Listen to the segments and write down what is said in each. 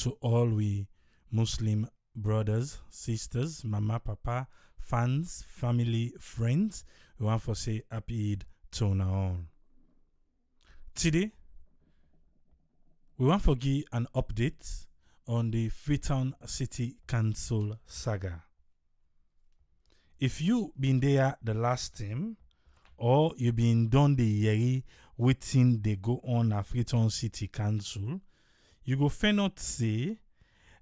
to all we Muslim brothers, sisters, mama, papa, fans, family, friends. We want to say happy Eid to una all. Today, we want to give an update on the Freetown City Council saga. If you been there the last time, or you been done the year waiting they go on a Freetown City Council, you go fair not say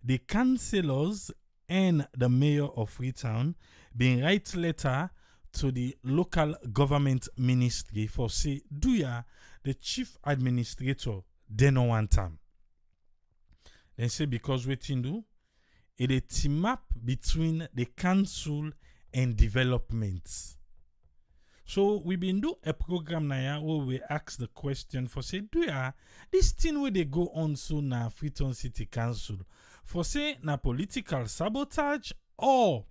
the councillors and the mayor of Freetown been write letter to the local government ministry for say do ya the chief administrator they no want time. Then say because waiting do it a team up between the council and development. So we been do a program now where we ask the question for say do ya this thing where they go on so na Freetown City Council for say na political sabotage or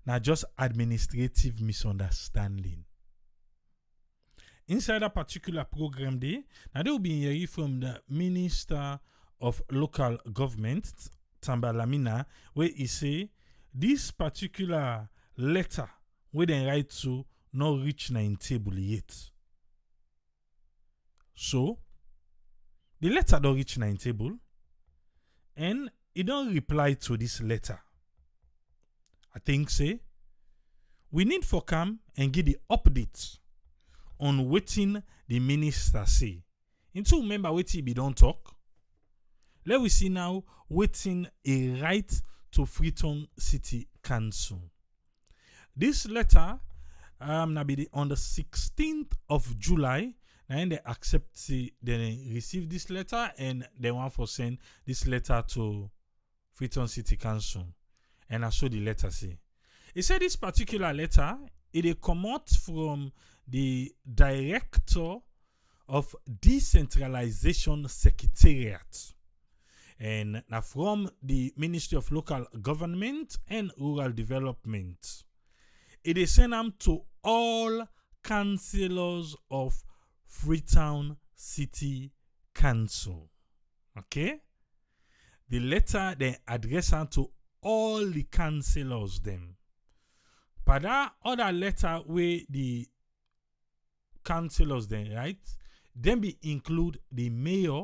na just administrative misunderstanding. Inside that particular program day, now they will be hearing from the Minister of Local Government, Tamba Lamina, where he say this particular letter where they write to not reach 9 table yet. So the letter don't reach 9 table and it don't reply to this letter. I think say we need for come and get the updates on waiting the minister say. Into remember waiting be don't talk. Let we see now waiting a right to Freetown City Council. This letter na be on the 16th of July. Now they accept they receive this letter and they want for send this letter to Freetown City Council. And I saw the letter say. It said this particular letter, it come out from the Director of Decentralization Secretariat. And now from the Ministry of Local Government and Rural Development. It is sent them to all councillors of Freetown City Council. Okay? The letter they address them to all the councillors them. But that other letter where the councillors then right, then be include the mayor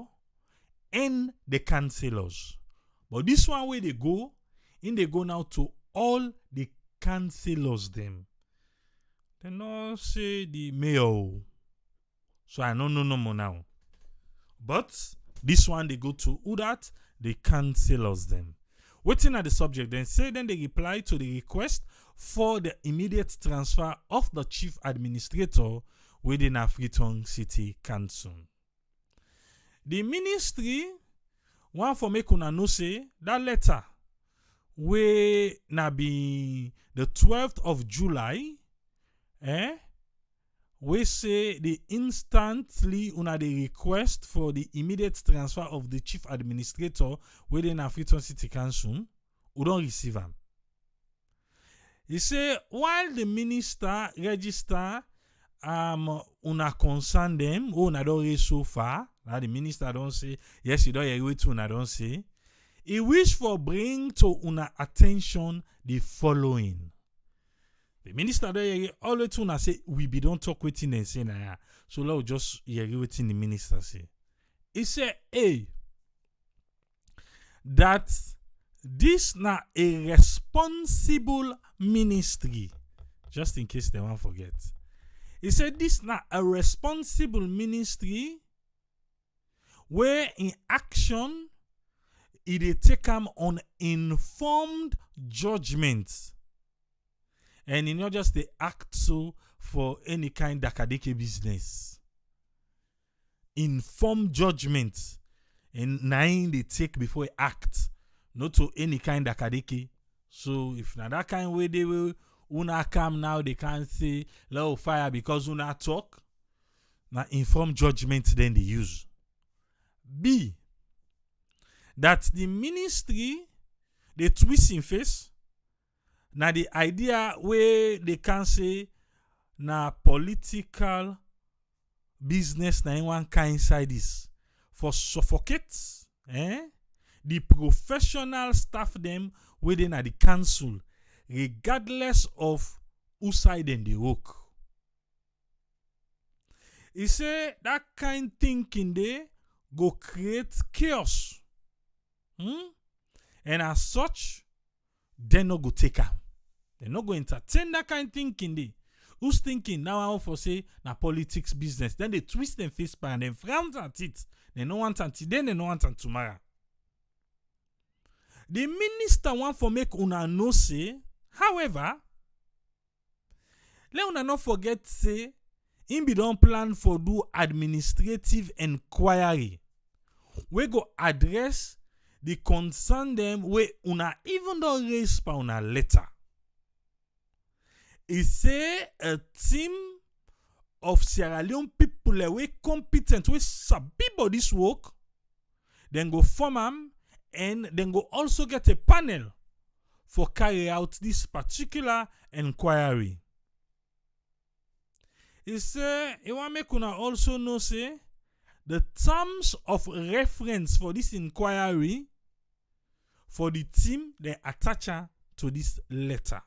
and the councillors. But this one where they go now to all the councillors them. They not say the mayor. So I don't know no more now. But this one they go to who that? The councillors them. Waiting at the subject, then they reply to the request for the immediate transfer of the chief administrator within a Freetown City Council. The ministry want for make una know say that letter where na be the 12th of July, we say the instantly una the request for the immediate transfer of the chief administrator within a Freetown City Council, we don't receive them. He say while the minister register una concern them, una don't raise so far, now the minister don't say yes, he don't agree to una don't say. He wish for bring to una attention the following. The minister don't always to una say we be don't talk with him and say nah. So now just agree with the minister say. He say that this na a responsible ministry. Just in case they won't forget. He said this na a responsible ministry where in action it take them on informed judgment. And not just the act so for any kind of academic business. Informed judgment. And nine they take before they act. Not to any kind of academic. So if not that kind way they will una come now they can't say low fire because una talk. Now informed judgment then they use. B. That the ministry they twist in face. Now the idea where they can say na political business na in one kind inside this for suffocate the professional staff them within at the council, regardless of who side them they work. He say that kind thinking they go create chaos. And as such, they no go take am. They no go entertain that kind thinking they. Who's thinking now how for say na politics business? Then they twist them face pan and then frown at it. They no want it today, they no want it tomorrow. The minister want for make una know say, however, let una not forget say, him be don plan for do administrative inquiry. We go address the concern them we una even don raise pa una letter. He say a team of Sierra Leone people we competent, we sabi about this work, then go form am, and then go also get a panel for carry out this particular inquiry. He say he want make una also know say the terms of reference for this inquiry for the team they attach to this letter.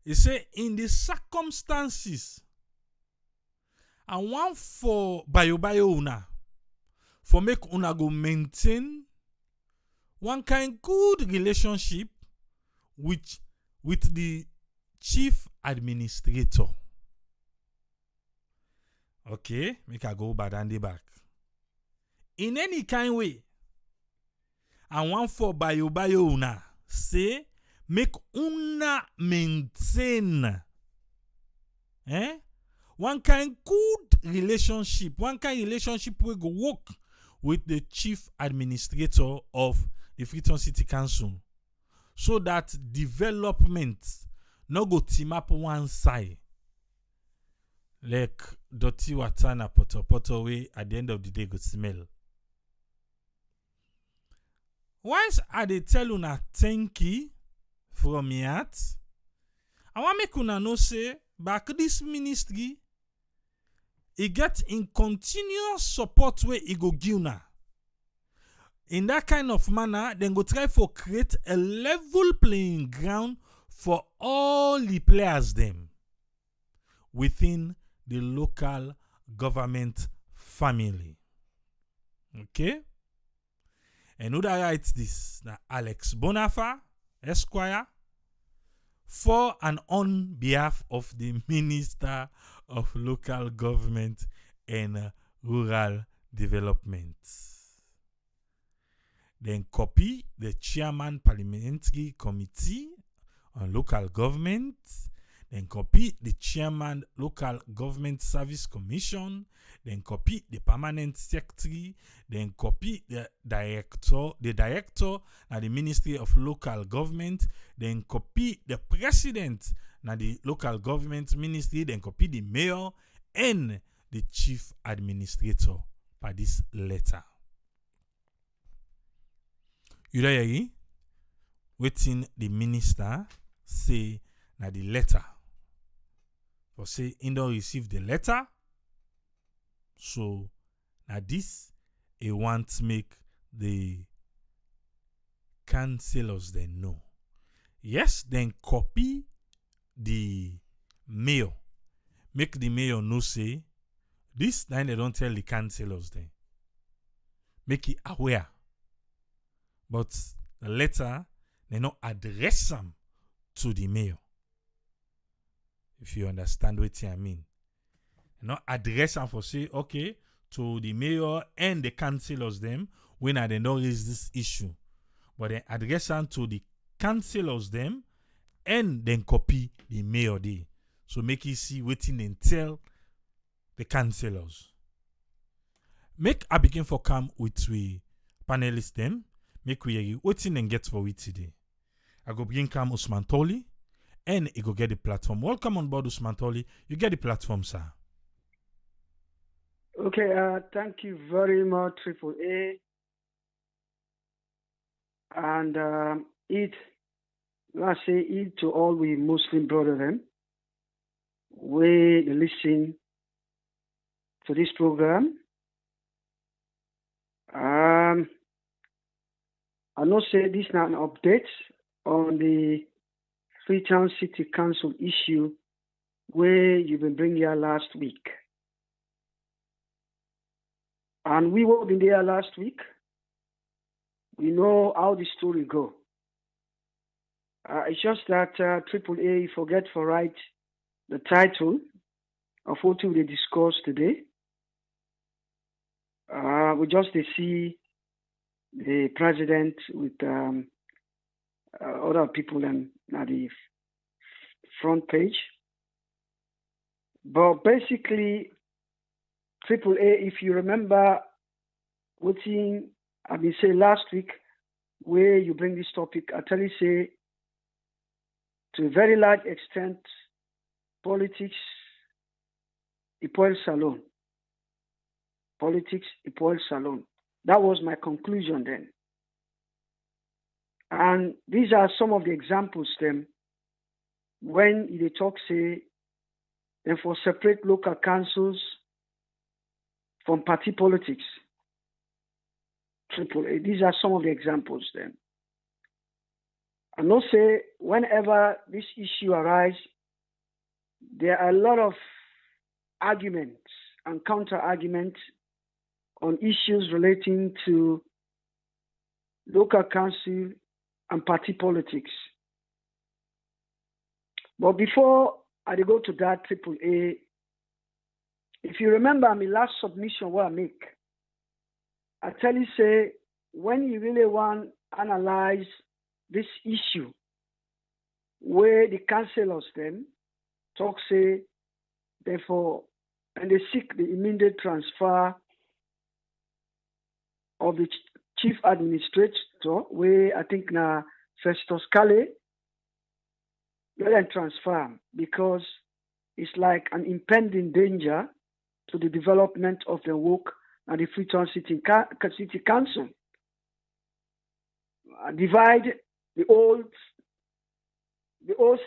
He say in the circumstances, I want for bayo una for make una go maintain one kind good relationship with the chief administrator. Okay, make I go bad and the back. In any kind way, I want for bayo una say make una maintain one kind good relationship, one kind relationship we go work with the chief administrator of the Freetown City Council, so that development no go team up one side like dirty water na poto way at the end of the day go smell. Once I dey tell una thank you from me heart, I want make una know say back this ministry it get in continuous support where it go give una. In that kind of manner, then go try for create a level playing ground for all the players them within the local government family. Okay? And who that writes this? Now Alex Bonafa, Esquire, for and on behalf of the Minister of Local Government and Rural Development. Then copy the Chairman Parliamentary Committee on Local Government. Then copy the Chairman Local Government Service Commission. Then copy the Permanent Secretary. Then copy the Director at the Ministry of Local Government. Then copy the President at the Local Government Ministry. Then copy the Mayor and the Chief Administrator by this letter. You know, yagi? Waiting the minister say na the letter. Or say he don't receive the letter. So now this he wants make the councillors then know. Yes, then copy the mayor. Make the mayor know say this time they don't tell the councillors then. Make it aware. But the letter, they not address them to the mayor. If you understand what I mean. They not address them for say, okay, to the mayor and the councillors them, when they don't raise this issue. But they address them to the councillors them, and then copy the mayor there. So make you see waiting and tell the councillors. Make I begin for come with we panelists them. Make we waiting and get for it today. I go bring come Usman Toli and he go get the platform. Welcome on board, Usman Toli. You get the platform, sir. Okay, thank you very much, Triple A. And let's say it to all we Muslim brethren. We listen to this program I know say this now an update on the Freetown City Council issue where you've been bringing here last week. And we were been there last week. We know how the story go. It's just that AAA forget to write the title of what we discuss today. We just see the president with other people at the front page. But basically, AAA, if you remember what I've been saying last week, where you bring this topic, I tell you, say, to a very large extent, politics, equals salon. Politics equals salon. That was my conclusion then. And these are some of the examples then when they talk, say, then for separate local councils from party politics. AAA. These are some of the examples then. I know say whenever this issue arises, there are a lot of arguments and counter-arguments on issues relating to local council and party politics. But before I go to that, AAA, if you remember my last submission what I make, I tell you, say, when you really want to analyze this issue, where the councillors then talk, say, therefore, and they seek the immediate transfer of the chief administrator, where I think now Festus Kale, let them transfer him because it's like an impending danger to the development of the work at the Freetown City Council. Divide the old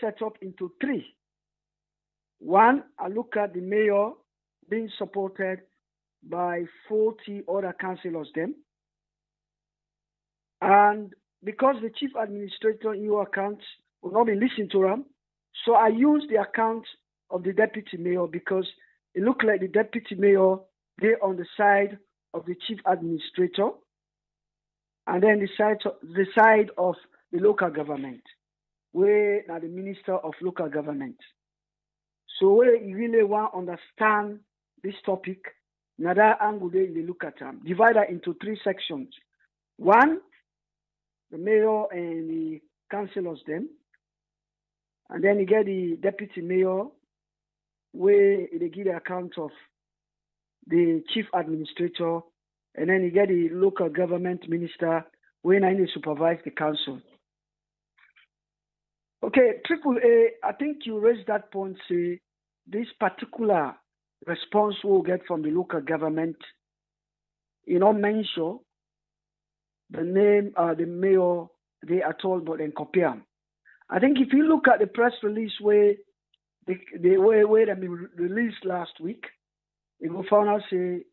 setup into three. One, I look at the mayor being supported by 40 other councillors then. And because the chief administrator in your account will not be listening to them, so I use the account of the deputy mayor because it looked like the deputy mayor there on the side of the chief administrator and then the side of the local government, where now the minister of local government. So where you really want to understand this topic, now that angle there you look at them. Divide that into three sections. One, the mayor and the councillors then. And then you get the deputy mayor, where they give the account of the chief administrator, and then you get the local government minister, where they supervise the council. Okay, AAA, I think you raised that point, say, this particular response we'll get from the local government, mention the name, the mayor, they are told, but then compare them. I think if you look at the press release where they released last week, you will find out, say,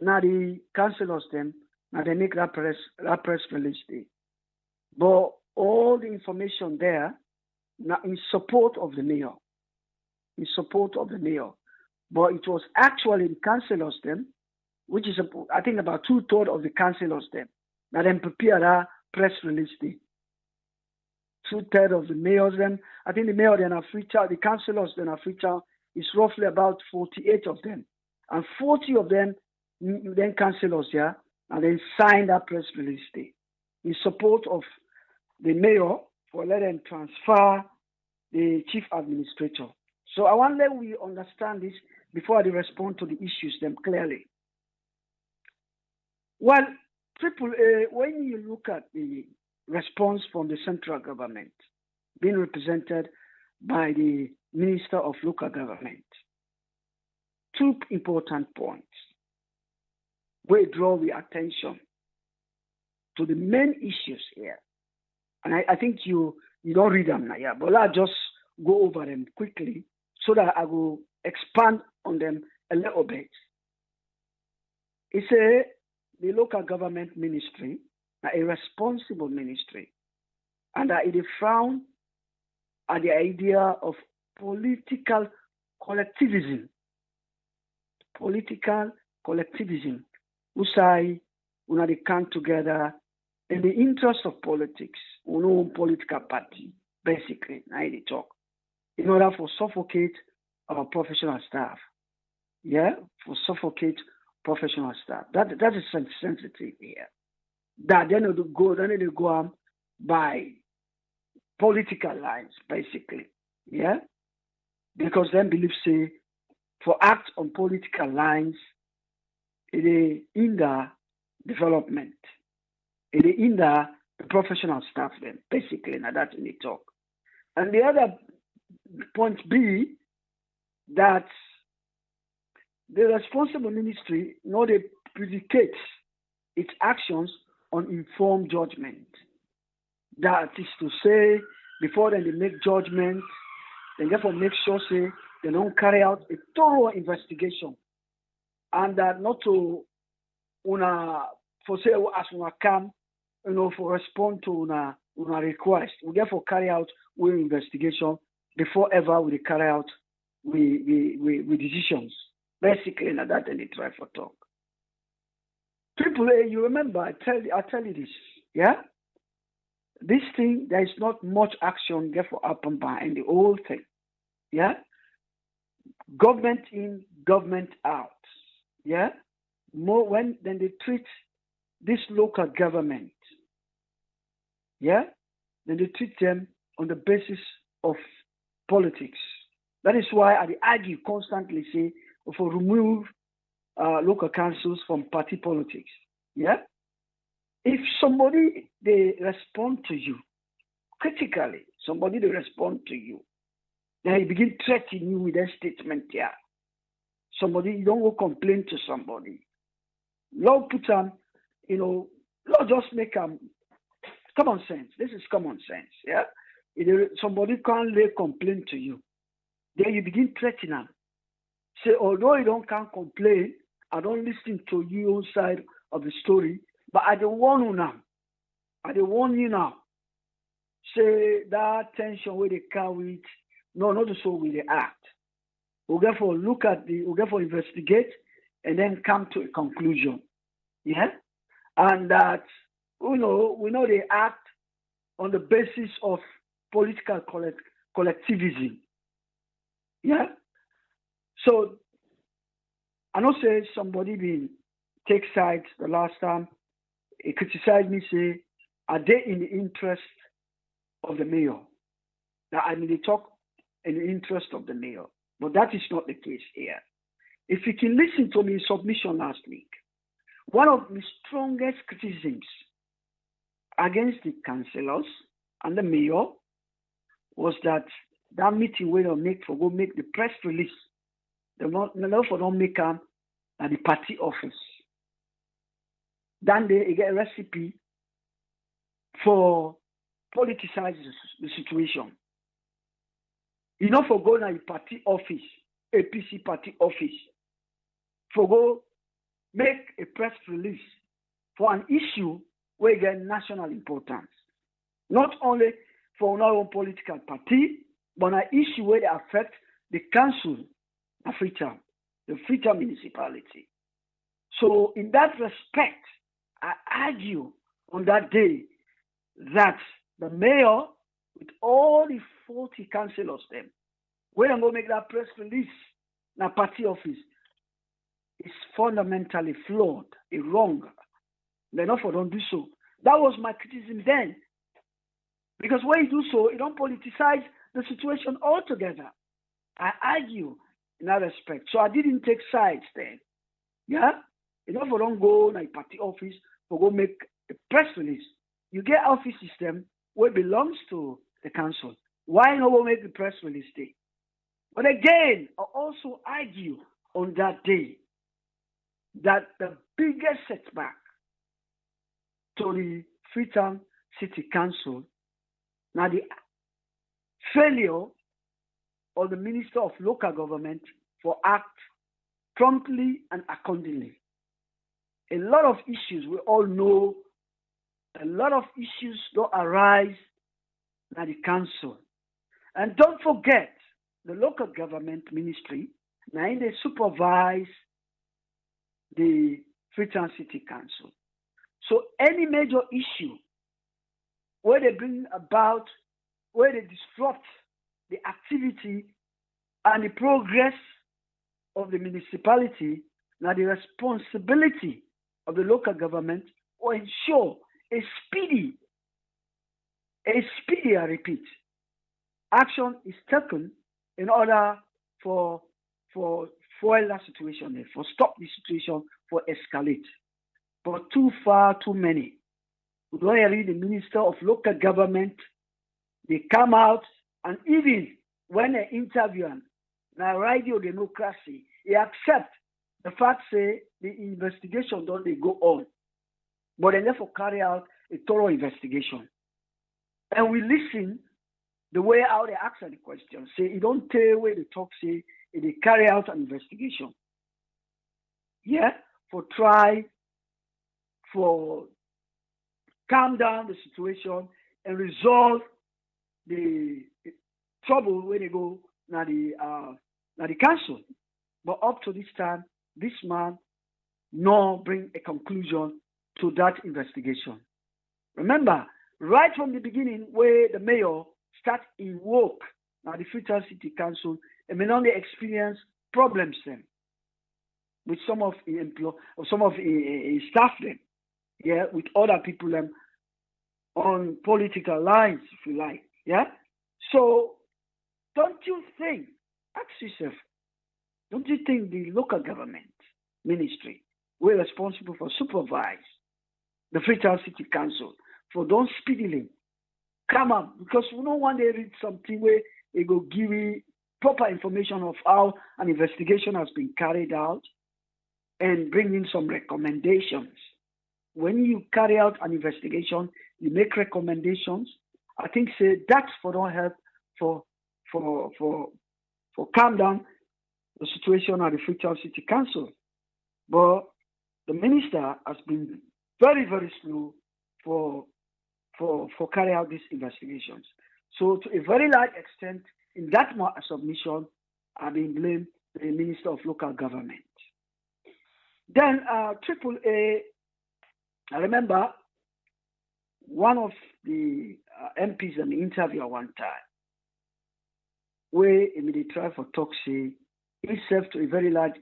now the councillors them, now they make that press release day. But all the information there, now in support of the mayor. In support of the mayor. But it was actually the councillors them, which is, I think, about 2/3 of the councillors them, now then prepare that press release day. 2/3 of the mayors them. I think the mayor then are Freetown, the councillors then are Freetown, is roughly about 48 of them. And 40 of them, then councillors, yeah, and then sign that press release day in support of the mayor for letting transfer the chief administrator. So I want to let we understand this before I respond to the issues them clearly. Well, AAA, when you look at the response from the central government being represented by the Minister of Local Government, two important points will draw the attention to the main issues here. And I think you don't read them now, yeah, but I'll just go over them quickly so that I will expand on them a little bit. It's the local government ministry a responsible ministry, and that it frown at the idea of political collectivism. Political collectivism, who say when they come together in the interest of politics, no political party, basically, now they talk, in order for suffocate our professional staff. Yeah, for suffocate professional staff. That is sensitive here. That then they go on by political lines, basically. Yeah, because then believe say for act on political lines, it hinder development. It hinder the professional staff then, basically, now that's in the talk. And the other point B, that the responsible ministry not predicates its actions on informed judgment. That is to say, before then they make judgment, they therefore make sure say they don't carry out a thorough investigation, and that not to for say as una come, for respond to una request. We therefore carry out we investigation before ever we carry out we decisions. Basically, now that they try for talk. People, you remember, I tell you this, yeah? This thing, there is not much action therefore happen behind the whole thing. Yeah? Government in, government out. Yeah? More when then they treat this local government. Yeah? Then they treat them on the basis of politics. That is why I argue constantly say for remove local councils from party politics. Yeah? If somebody they respond to you critically, somebody they respond to you, then you begin threatening you with a statement here. Somebody, you don't go complain to somebody. Lord put on, Lord just make common sense. This is common sense. Yeah? If somebody can't lay complaint to you, then you begin threatening them. Say, although you can't complain, I don't listen to your side of the story, but I don't warn you now. I don't warn you now. Say that tension where they carry it, no, not so will they act. We'll therefore we'll therefore investigate and then come to a conclusion. Yeah? And that, we know they act on the basis of political collectivism. Yeah? So, I know say somebody been take sides the last time. He criticized me, say, are they in the interest of the mayor? Now, they talk in the interest of the mayor. But that is not the case here. If you can listen to my submission last week, one of my strongest criticisms against the councillors and the mayor was that meeting where they make the press release. They don't make them at the party office. Then they get a recipe for politicize the situation. For go to the party office, APC party office, for go make a press release for an issue where get national importance. Not only for our own political party, but an issue where they affect the council of Freetown, the Freetown municipality. So in that respect, I argue on that day that the mayor, with all the 40 councillors, them, when I'm going to make that press release in a party office, is fundamentally flawed, wrong. They're not for don't do so. That was my criticism then. Because when you do so, you don't politicize the situation altogether. I argue in that respect. So I didn't take sides then. Yeah? You don't go in a party office for go make a press release. You get office system where it belongs to the council. Why not go make the press release day? But again, I also argue on that day that the biggest setback to the Freetown City Council, now the failure of the Minister of Local Government for act promptly and accordingly. A lot of issues we all know a lot of issues don't arise at the council. And don't forget, the local government ministry, now they supervise the Freetown City Council. So any major issue where they bring about, where they disrupt the activity and the progress of the municipality, now the responsibility of the local government will ensure a speedy, I repeat, action is taken in order for foil that situation, for stop the situation, for escalate. But too far, too many. We don't hear the Minister of Local Government, they come out, and even when they interview him, now radio democracy, he accept the fact say the investigation don't they go on. But they never carry out a thorough investigation. And we listen the way how they answer the question. Say, you don't tell where they talk, say, they carry out an investigation. Yeah, for try, for calm down the situation and resolve the trouble when they go now the council. But up to this time, this man no bring a conclusion to that investigation. Remember, right from the beginning, where the mayor start in work now the Freetown City Council, and may only experience problems then with some of the staff then, yeah, with other people them on political lines, if you like, yeah. So don't you think? Ask yourself, don't you think the local government ministry were responsible for supervise the Freetown City Council for don't speedily come up, because we don't want to read something where they go give you proper information of how an investigation has been carried out and bring in some recommendations. When you carry out an investigation, you make recommendations. I think say that's for don't help for calm down the situation at the Freetown City Council. But the minister has been very, very slow for carry out these investigations. So to a very large extent, in that submission, I've been blamed the Minister of Local Government. Then AAA, I remember one of the MPs in the interview at one time, where they try for talk say himself to a very large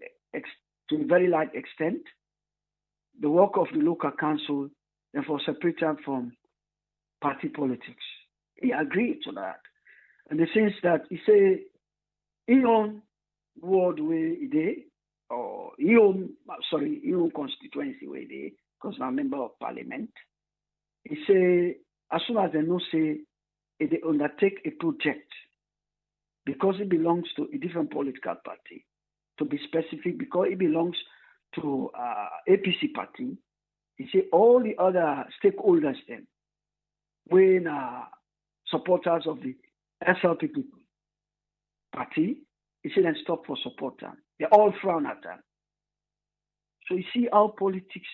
extent, the work of the local council and for separating from party politics. He agreed to that. In the sense that he say he own ward where he did, or he own constituency where he did, because I'm a member of parliament. He say as soon as they know say they undertake a project, because it belongs to a different political party, to be specific, because it belongs to APC party, he say all the other stakeholders then, when supporters of the SLP party, he said then stop for support them. They all frown at them. So you see how politics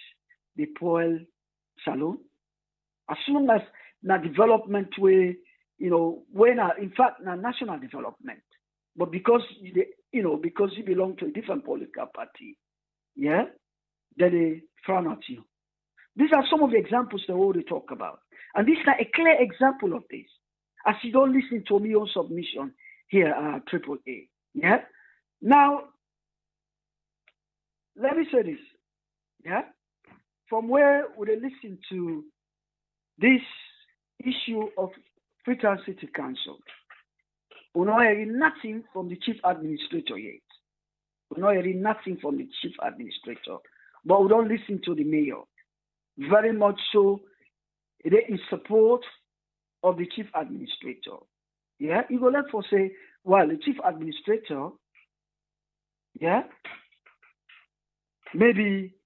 they spoil salon. As soon as na development way, when in fact na national development, but because because you belong to a different political party, yeah, then they frown at you. These are some of the examples they already talk about. And this is a clear example of this. As you don't listen to me on submission here at AAA. Yeah? Now, let me say this. Yeah? From where would they listen to this issue of Freetown City Council? We're not hearing nothing from the chief administrator yet. We're not hearing nothing from the chief administrator. But we don't listen to the mayor. Very much so, it is in support of the chief administrator. Yeah, you go let for say, well, the chief administrator, yeah, maybe,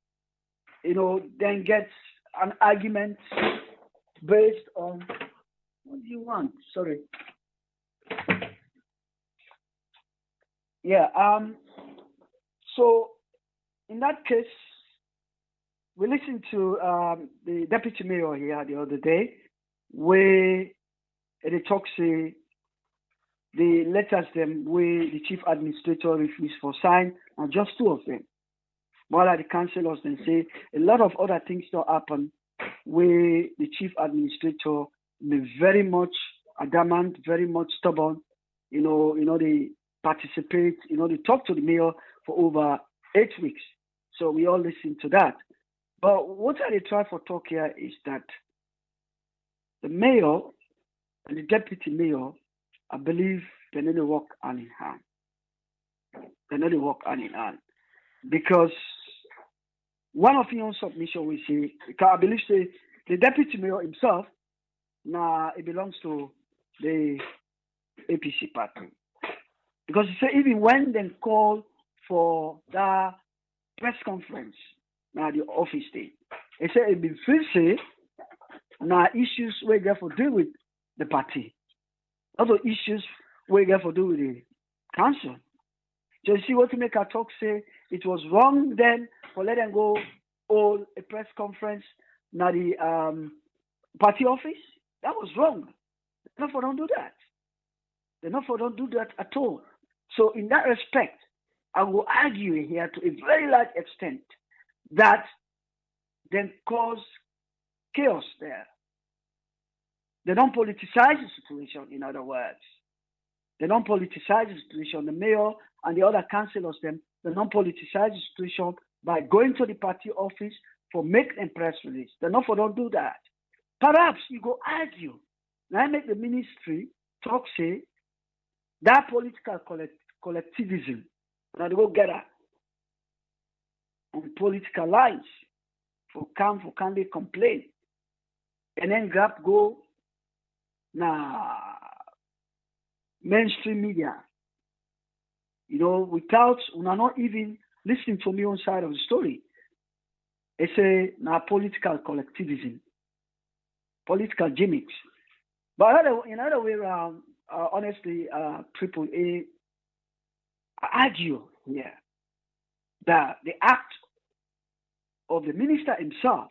then gets an argument based on, what do you want? Sorry. Yeah, so in that case, we listened to the deputy mayor here the other day, where they talk say the letters them where the chief administrator refused for sign, and just two of them. While the councillors then say a lot of other things don't happen where the chief administrator be very much adamant, very much stubborn. They participate, they talk to the mayor for over 8 weeks. So we all listen to that. But what I try for talk here is that the mayor and the deputy mayor, I believe they need to work hand in hand. They need to work hand in hand. Because one of your submission we say, because I believe say the deputy mayor himself, it belongs to the APC party. Because he say even when they call for the press conference, the office day, he say it been free say issues we get for deal with the party. Other issues we get for deal with the council. So you see what to make a talk say it was wrong then for let them go hold a press conference now the party office. That was wrong. They don't do that. They don't do that at all. So in that respect, I will argue here to a very large extent that then cause chaos there. They don't politicize the situation, in other words. They don't politicize the situation. The mayor and the other councillors, they don't politicize the situation by going to the party office for make a press release. They don't do that. Perhaps you go argue. Now I make the ministry talk say that political collectivism. Now they go gather on political lines for can they complain. And then grab go mainstream media. Without not even listening to me on side of the story. It's a political collectivism, political gimmicks. But in other way around, honestly, Triple A argue here that the act of the minister himself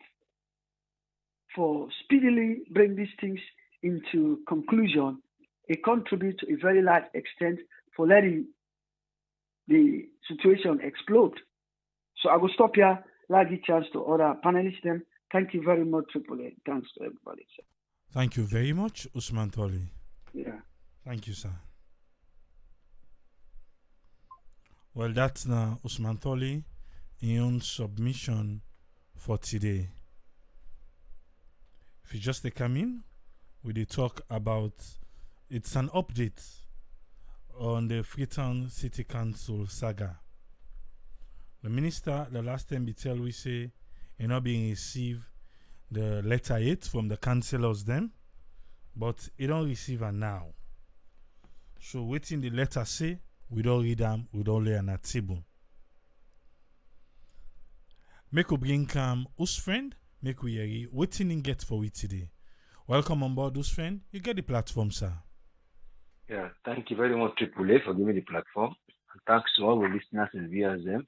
for speedily bring these things into conclusion, it contributes to a very large extent for letting the situation explode. So I will stop here, give chance to other panelists then. Thank you very much, Triple A. Thanks to everybody. Sir. Thank you very much, Usman Toli. Yeah. Thank you, sir. Well, that's now Usman Toli in own submission for today. If you just come in, we did talk about it's an update on the Freetown City Council saga. The minister, the last time he tell we say he not being received the letter 8 from the councillors then, but he don't receive it now. So waiting the letter say, we don't read them, we don't lay on a table. Make we bring us friend, make we hear waiting in get for we today. Welcome on board, us friend. You get the platform, sir. Yeah, thank you very much, Triple A, for giving me the platform. And thanks to all the listeners and viewers them.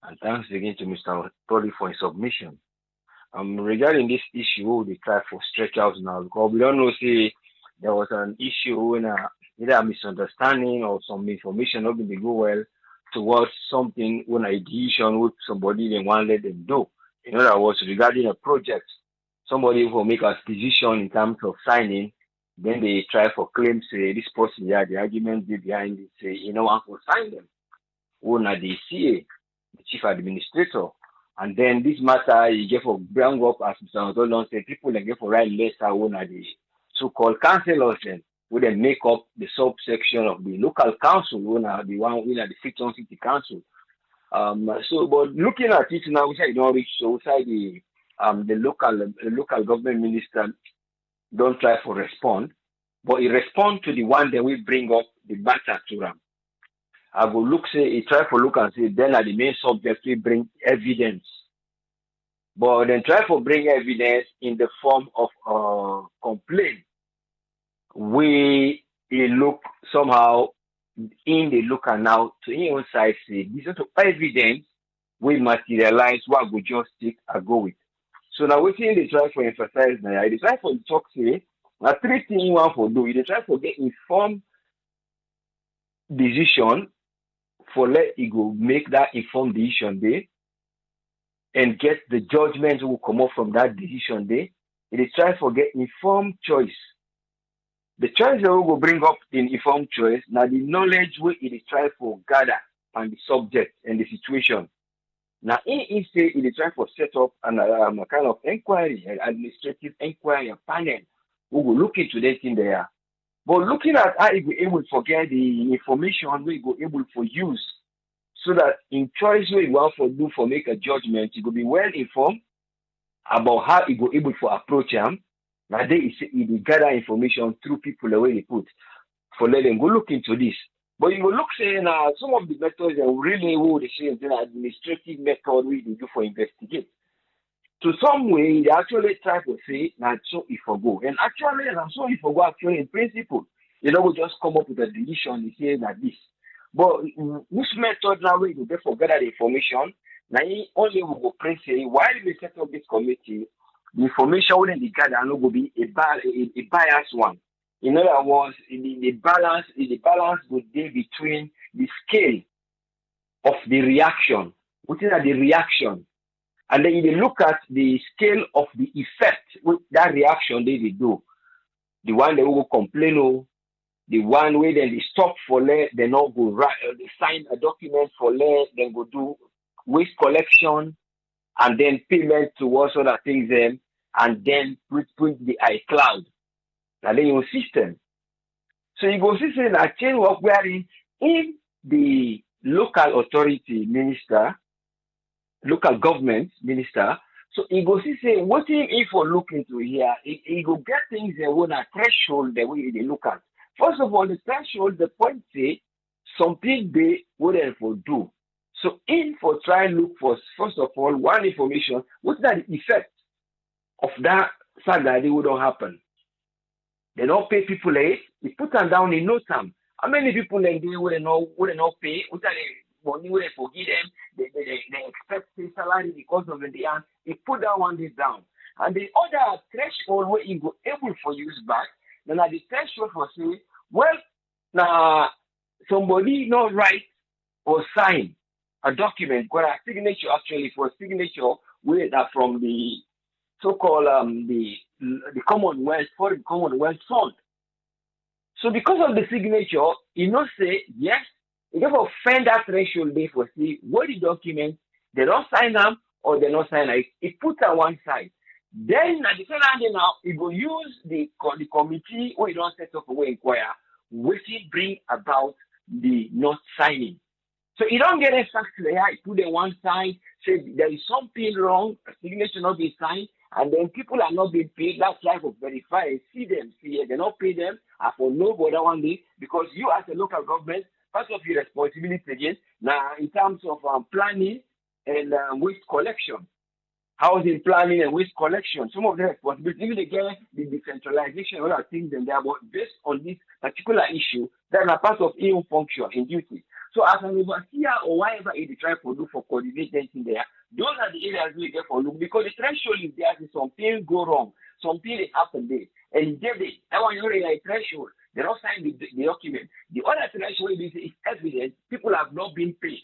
And thanks again to Mr. Tolly for his submission. Regarding this issue, we try for stretch out now because we don't know, say, there was an issue when either a misunderstanding or some information not going to go well towards something when a decision with somebody they want to let them do. In other words, regarding a project, somebody will make a decision in terms of signing, then they try for claims, say this person here, the argument behind it, say, one will sign them. When the CA, the chief administrator, and then this matter you get for bring up as Mr. Antonio said, people that get for write letter when the so-called councillors then would then make up the subsection of the local council, when the one in the Freetown City Council. But looking at it now, which I don't reach so outside the local government minister don't try for respond, but he respond to the one that we bring up the matter to them. I will look, say, he try for look and say, then at the main subject, we bring evidence. But then try for bring evidence in the form of complaint. We look somehow in the looker now to his own side, say, this is evidence we materialize what we just take and go with. So now we see they try for emphasize now. They try for talk say now three things you want for do. They try for get informed decision for let it go make that informed decision day and get the judgment will come up from that decision day. It is try for get informed choice. The choice that we will bring up in informed choice now the knowledge we it is try for gather on the subject and the situation. Now in say it is try for set up a kind of inquiry, an administrative inquiry, a panel who will look into that thing there. But looking at how it will able to get the information we go able to use so that in choice we want for do for make a judgment, you will be well informed about how it go able to approach them. Now they it gather information through people the way they put for let them go look into this. But you will look saying some of the methods that really would say is an administrative method we do for investigate. To some way they actually try to say now so if I go. And actually so if I go actually in principle, you know, we just come up with a decision and say that this. But which method now we do therefore gather the information? Now only we go press say while we set up this committee, the information wouldn't be gathered and will be a biased one. In other words, the balance would be between the scale of the reaction, which is the reaction, and then you look at the scale of the effect with that reaction they do. The one they will complain of, the one where then they stop for let, they not go right, they sign a document for let, then go do waste collection, and then payment towards other things then, and then put the iCloud. And then your system. So you go see say that change work wherein in the local authority minister, local government minister, so you go see say what if for look into here, he go get things that want a threshold the way they look at. First of all, the threshold, the point say something they wouldn't for do. So in for try and look for first of all one information, what's that the effect of that saga they wouldn't happen. They don't pay people late. They put them down in no time. How many people like they wouldn't not pay? What are they money wouldn't forgive them? They expect their salary because of the end. They put that one day down. And the other threshold where you go able for use back, then the threshold for say, well, now somebody not write or sign a document, got a signature actually for a signature where that from the so-called the Commonwealth for the Commonwealth Fund. So because of the signature, you know say yes, you have to find that threshold there for see what the document they don't sign them or they not sign it. It put on one side. Then at the same time now you will use the committee where you don't set up a way inquire, which it bring about the not signing. So you don't get exactly there, you put it one side, say there is something wrong, a signature not be signed, and then people are not being paid. That's why to verify, see them, see they not pay them, and for no other one day, because you as a local government, part of your responsibility again, now in terms of planning and waste collection, housing planning and waste collection, some of the responsibilities, even again, the decentralization, other things and that, but based on this particular issue, that are part of EU function in duty. So as an overseer or whatever it try to do for coordinating there, those are the areas we get for look because the threshold is there, something go wrong, something that happen there. And if they that one already a threshold, they don't sign the document. The other threshold is evidence, people have not been paid.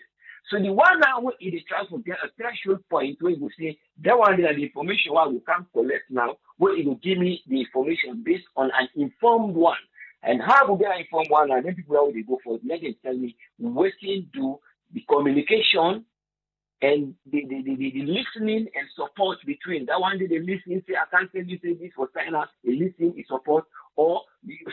So the one now where it try to get a threshold point where you say that one is the information what we can collect now, where it will give me the information based on an informed one. And how we get informed one, and then people they go for it, let them tell me what to do the communication and the listening and support between that one day they listen, say I can't tell you say this for sign up, they listen, they support, or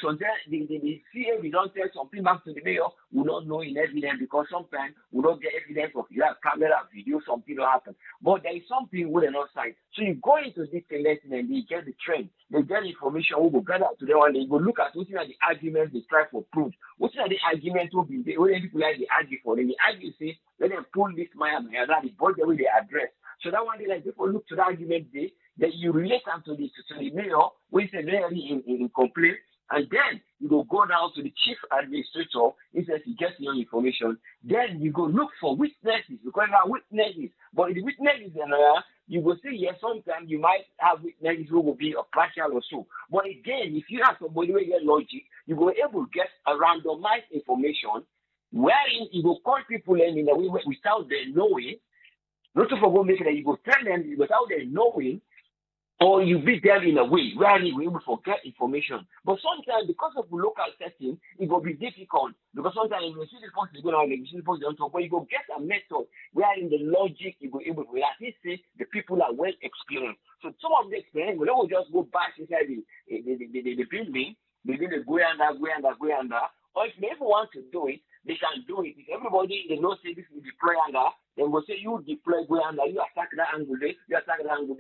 sometimes they see we don't tell something back to the mayor, we don't know in evidence because sometimes we don't get evidence of you have camera, video, something will happen. But there is something we are not sign. So you go into this lesson and they get the trend, they get information, we will gather to them and they go look at what are the arguments they try for proof. What are the arguments will be there, when people like they argue for them, they argue say, let them pull this Maya that is both the way they address. So that one day like people look to the argument there, that you relate them to the mayor, when the mayor in complaint, and then you go down to the chief administrator, instead to get your information. Then you go look for witnesses, because there are witnesses. But the witnesses, you go see, yes, sometimes you might have witnesses who will be a partial or so. But again, if you have somebody who get logic, you will able to get a randomized information wherein you will call people in a way without them knowing. Not to forget make that you go tell them without them knowing, or you beat them in a way where you will forget information. But sometimes, because of the local setting, it will be difficult. Because sometimes you see the person going on, you see the person on top, but you go get a method where in the logic you go able to at least say the people are well experienced. So some of the experience, we don't just go back inside the building, they do the go under. Or if they ever want to do it, they can do it. If everybody they know say this will deploy under, then we'll say you deploy go under, you attack that angle, they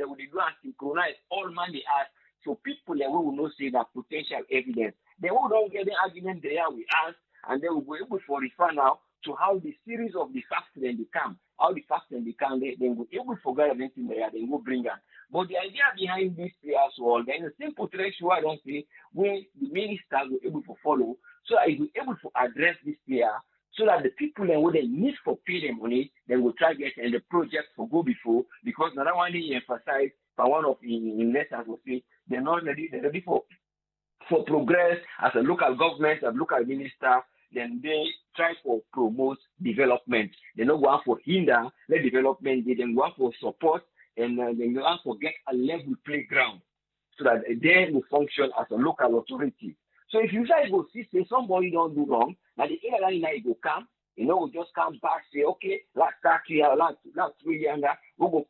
will do and synchronize all man they ask. So people that will not say that potential evidence. Then we don't get the argument there we ask, and then we'll be able to refer now to how the series of the facts then they come. How the facts then they come, then we'll be able to forget anything there, then we'll bring them. But the idea behind this as well, then a simple threshold I don't say where the minister will be able to follow, so that he will be able to address this player, so that the people that would need for pay them money, they will try get and the project for go before, because another one they emphasize by one of the letters will say they're not ready, they're ready for progress as a local government, as a local minister, then they try for promote development. They don't go out for hinder the development, they then go out for support, and then go out for get a level playground, so that they will function as a local authority. So if you say go see say somebody don't do wrong, now the area now you go come, we just come back, say, okay, let's start here, last 3 years, we go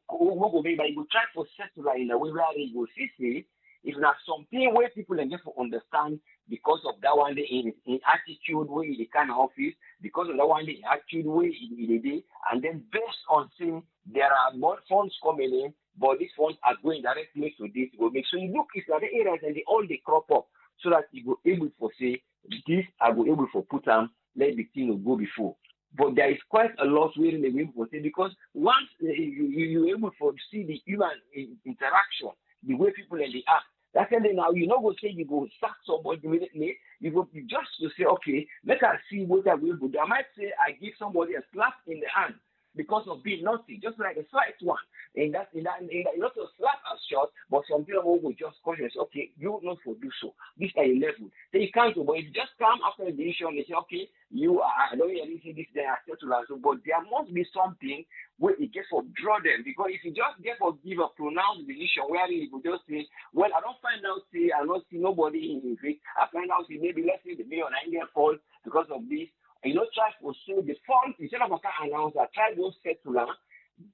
maybe you go try for settle in a way where you go see if not something where people can get to understand because of that one day in attitude way in the kind of office, because of that one day attitude way in the day, and then based on saying there are more funds coming in, but these funds are going directly to this will make so you look if the areas and all they crop up, so that you go able to say this I go able to put them, let the thing go before. But there is quite a lot where they will say, because once you able to see the human interaction, the way people and they act. That's when now you not go say you go sack somebody immediately. You go just to say, okay, let us see what I will do. I might say I give somebody a slap in the hand because of being naughty, just like a slight one. And that not a slap as short, but some people will just question, okay, you not for do so. This are your level. Then you can't do, but if you just come after the decision, they say, okay, I don't really see this, then I settle and so. But there must be something where it gets for draw them, because if you just get for give a pronounced decision where you will just say, well, I don't find out, say, I don't see nobody in it. I find out, say, maybe let's say the mayor on India fall because of this. And try to say the fault instead of a announcer, try to settle down.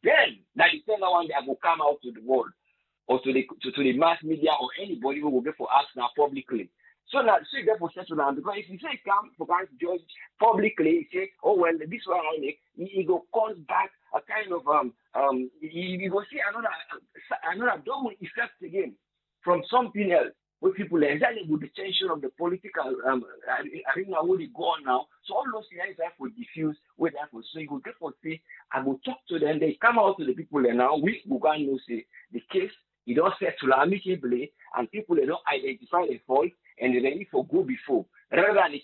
Then, that the second one that will come out to the world or to the mass media or anybody who will get for us now publicly. So that so you get for settle down, because if you say come for guys judge publicly, say, oh well, this one he go cause back a kind of you go see another double effect again from something else. With people exactly with the tension of the political arena where they go on now. So all those things have to diffuse with that. So you will get for say, I will talk to them, they come out to the people and now we can know say the case, you don't settle amicably and people they don't identify the fault and they're ready for go before. Rather than you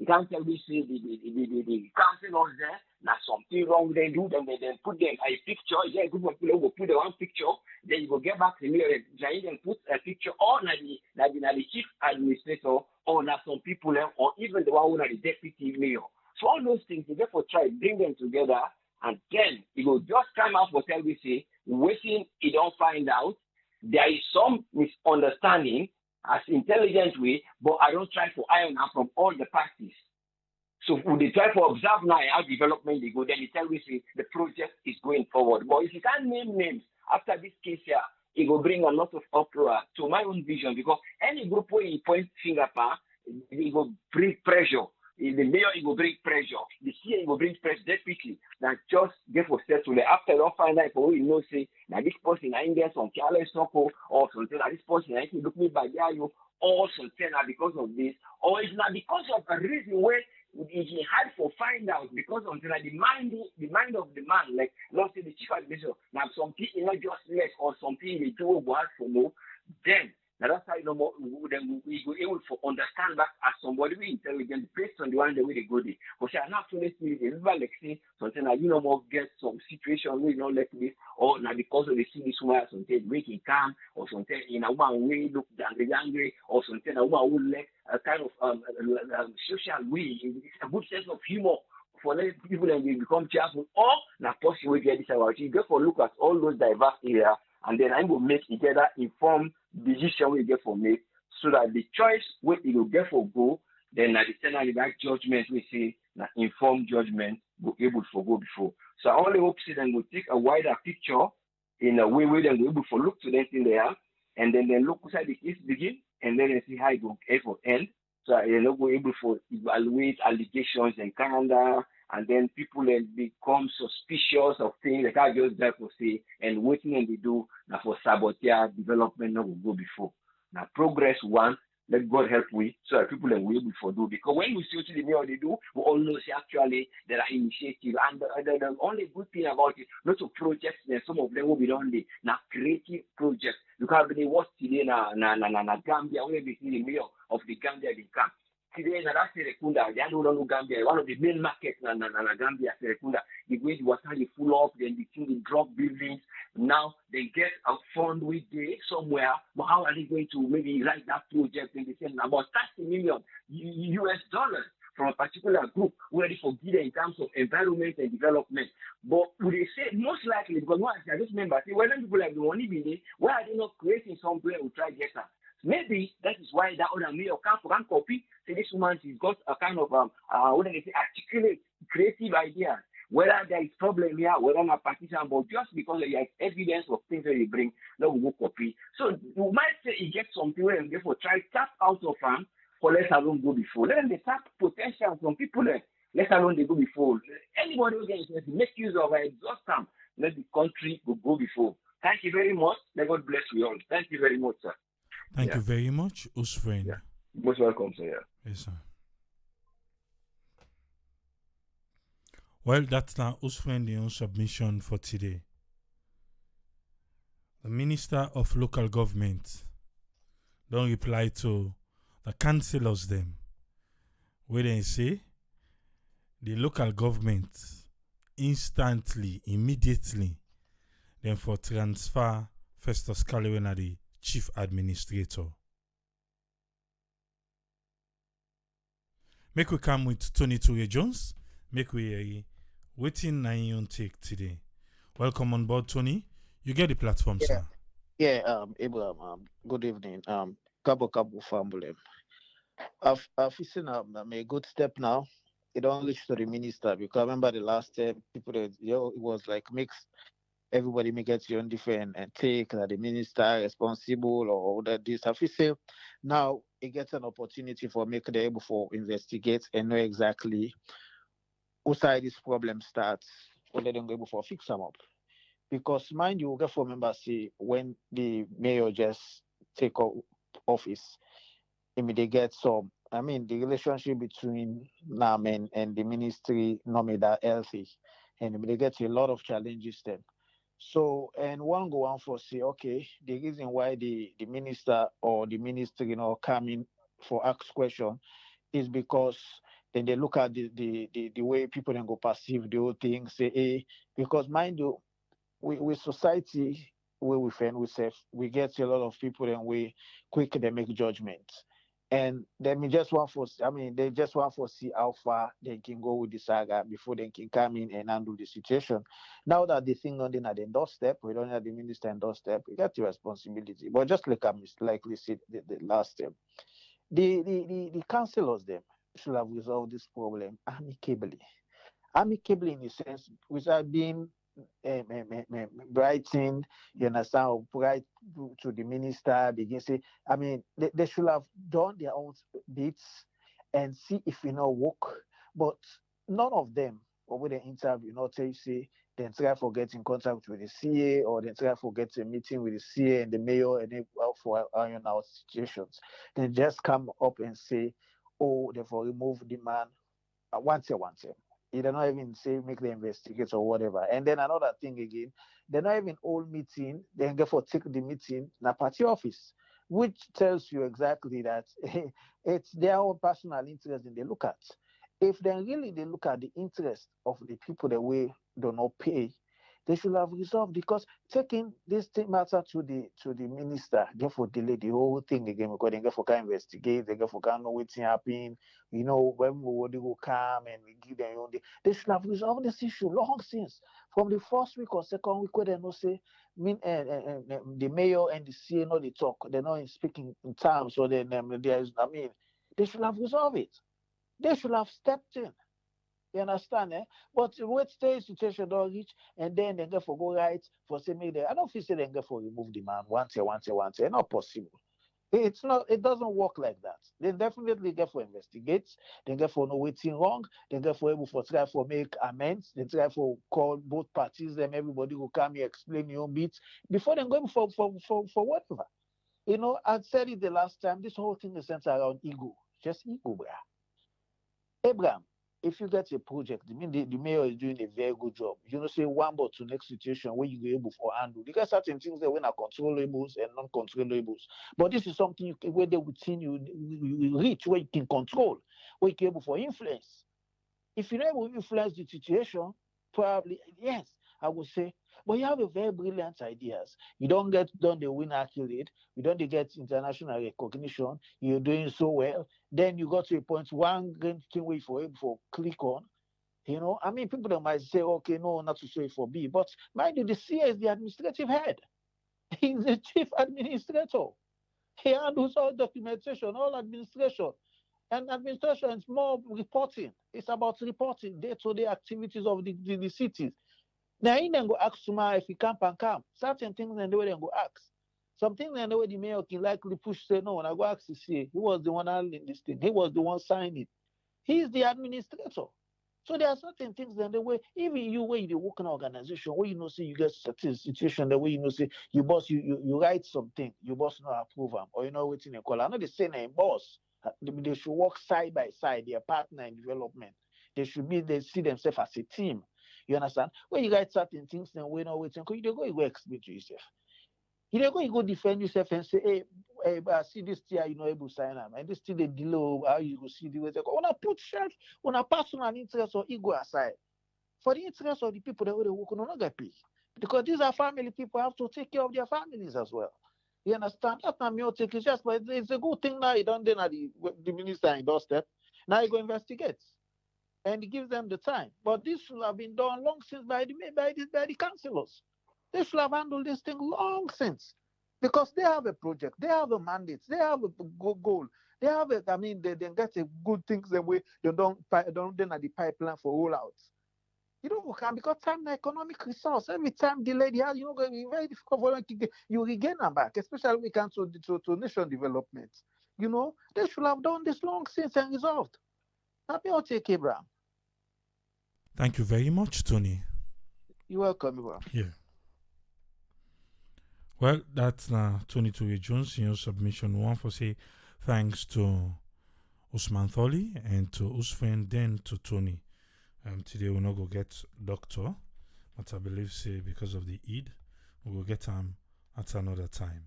can't tell me say the council there, now something wrong they do, then put them a picture, yeah, group of people will put the one picture, then you will get back to me and put a picture or the chief administrator or now some people or even the one who are the deputy mayor. So all those things you therefore try bring them together, and then you will just come out for tell me say waiting you don't find out. There is some misunderstanding as intelligent way, but I don't try to iron out from all the parties. So when they try to observe now how development they go, then they tell me say the project is going forward. But if you can't name names after this case here, it will bring a lot of uproar to my own vision, because any group where you point finger at, it will bring pressure. The mayor, it will bring pressure. The CEO, it will bring pressure deputy. Now just get for settle. After you find out, you know, say, now this person, I get some careless or something. Now this person, I can look me by you or something because of this. Or it's not because of a reason where it's hard to find out because of the mind of the man, like let's say the chief administrator. Now something not just less or something they do what for no, then Now that's how then we go able to understand that as somebody we intelligent based on the one the way they go there. Because I not to see the river like say something like more get some situation where you not let me or now because of the see this woman something making calm or something in a one way look angry or something a woman will like a kind of social way. It's a good sense of humor for letting people and they become cheerful or na possible get this about you. Therefore look at all those diverse areas and then I will make together informed decision we get for make so that the choice where you will get for go, then at the center that judgment we say na informed judgment go able for go before. So I only hope say then we'll take a wider picture in a way where then we're able to look to that in there and then look inside the case begin and then see how it go for end. So you know we're able to evaluate allegations and calendar and then people then become suspicious of things like I just like to say and waiting and they do now for sabotage development not will go before. Now progress one, let God help we so that people then will able to do because when we see what they do, we all know say actually there are initiatives and the only good thing about it, not to projects then some of them will be only now creative projects. You can't be what today na Gambia, only be the mayor of the Gambia they come. Today, that's Serekunda. They don't know Gambia. One of the main markets na Gambia, Serekunda. The way the water is full up, then the thing they drop buildings. Now they get a fund with they somewhere. But how are they going to maybe write that project and they say about 30 million US dollars from a particular group where they forget in terms of environment and development. But would they say most likely because once I just remember, see, when people have the money being there, why are they not creating somewhere we try to get that? Maybe that is why that other mayor can copy. Say this woman she's got a kind of what do they say, articulate creative idea. Whether there is problem here, whether not partition, but just because there is evidence of things that they bring, that we will copy. So you might say he gets something where and therefore try tap out of him for let alone go before. Let them tap potential from people let alone they go before. Anybody who gets make use of it, exhaust them. Let the country go before. Thank you very much. May God bless you all. Thank you very much, sir. Thank you very much, Usfriend. Yeah. Most welcome, sir. Yeah. Yes, sir. Well, that's now Usfriend the own submission for today. The Minister of Local Government don't reply to the councillors them. Where they say the local government instantly, immediately, then for transfer Festus Calewena the Chief Administrator. Make we come with Tony Toure Jones. Make we waiting 9 take today. Welcome on board, Tony. You get the platform, sir. Yeah, Abraham, good evening. Cabo Family. I've seen a good step now. It don't reach to the minister because I remember the last time people it was like mixed. Everybody may get your own different and take that the minister responsible or that this. If you say now it gets an opportunity for make the able for investigate and know exactly whose side this problem starts, or let them go able for fix them up. Because mind you, get for remember see when the mayor just take office, they get some. I mean the relationship between NAM and the ministry not made that healthy, and they get a lot of challenges then. So, and one go on for say, okay, the reason why the minister or the ministry, come in for ask question is because then they look at the way people then go perceive the whole thing, say, hey, because mind you, with society, where we find ourselves, we get a lot of people and we quick they make judgments. And then they just want to see how far they can go with the saga before they can come in and handle the situation. Now that the thing on the doorstep, we don't have the minister and doorstep, we got the responsibility. But just like I likely said the last time, the councillors them should have resolved this problem amicably. Amicably in the sense without being writing, you understand, or write to the minister, begin say, I mean, they should have done their own bits and see if it not work. But none of them, over the interview, say, then try for get in contact with the CA or then try for get a meeting with the CA and the mayor and for iron out situations. Then just come up and say, oh, therefore remove the man once. They don't even say make the investigate or whatever. And then another thing again, they're not even all meeting, they can for take the meeting in a party office. which tells you exactly that it's their own personal interest in they look at. If they look at the interest of the people that we do not pay, they should have resolved, because taking this thing matter to the minister, therefore delay the whole thing again, because they get for can investigate, they get for can know what's happening, when we will come and we give them own day. They should have resolved this issue long since. From the first week or second week where they know say the mayor and the CA know they talk, they're not speaking in terms, so then they should have resolved it. They should have stepped in. You understand, eh? But what stage situation don't reach, and then they get for go right for say me there. I don't feel say they get for remove the man once. Not possible. It's not. It doesn't work like that. They definitely get for investigate. They get for know waiting wrong. They get for able for try for make amends. They try for call both parties. Them everybody will come here explain your own bits before they go for whatever. I said it the last time. This whole thing is centered around ego. Just ego, bruh. Abraham, if you get a project, I mean the mayor is doing a very good job. Say one but to next situation where you go able for handle. Because certain things that when are controllables and non-controllables. But this is something where they within you reach where you can control, where you can able for influence. If you're able to influence the situation, probably yes, I would say. But you have a very brilliant ideas. You don't get done the win accurate. You don't get international recognition. You're doing so well. Then you got to a point, one great thing where for able for click on. People that might say, okay, no, not to say for B. But mind you, the CA is the administrative head. He's the chief administrator. He handles all documentation, all administration. And administration is more reporting. It's about reporting day-to-day activities of the cities. Now, he then go ask Suma if he camp and camp. Certain things and the way they go ask. Some things and the way the mayor can likely push say no. When I go ask to see, he was the one handling this thing. He was the one signing. He's the administrator. So there are certain things and the way, even you where you work in an organization, where say you get certain situation, the way say you boss you write something, you boss not approve them, or waiting a call. I know they say name boss. They should work side by side, their partner in development. They see themselves as a team. You understand? When you write certain things, then we're not waiting. You go explain to yourself. You go defend yourself and say, hey, I see this tier, able to sign up. And this thing they delay, how you go see the way they go. When I put self, when I personal interest or ego aside, for the interest of the people that will work on another pay. Because these are family people, have to take care of their families as well. You understand? That's not me take it just, but it's a good thing now you don't then at the minister in doorstep. Now you go investigate. And it gives them the time. But this should have been done long since by the councillors. They should have handled this thing long since. Because they have a project, they have a mandate, they have a goal. They have they get a good things the way they don't then at the pipeline for rollouts. Because time and economic resource, every time delayed, going to be very difficult for them to you regain them back, especially when it comes to nation development. They should have done this long since and resolved. Happy or take Abraham. Thank you very much, Tony. You're welcome, Abraham. Yeah. Well, that's Tony Toure Jones in your submission one for say thanks to Usman Tholi and to Usfen, then to Tony. Today we're not go get doctor, but I believe say because of the Eid, we will get at another time.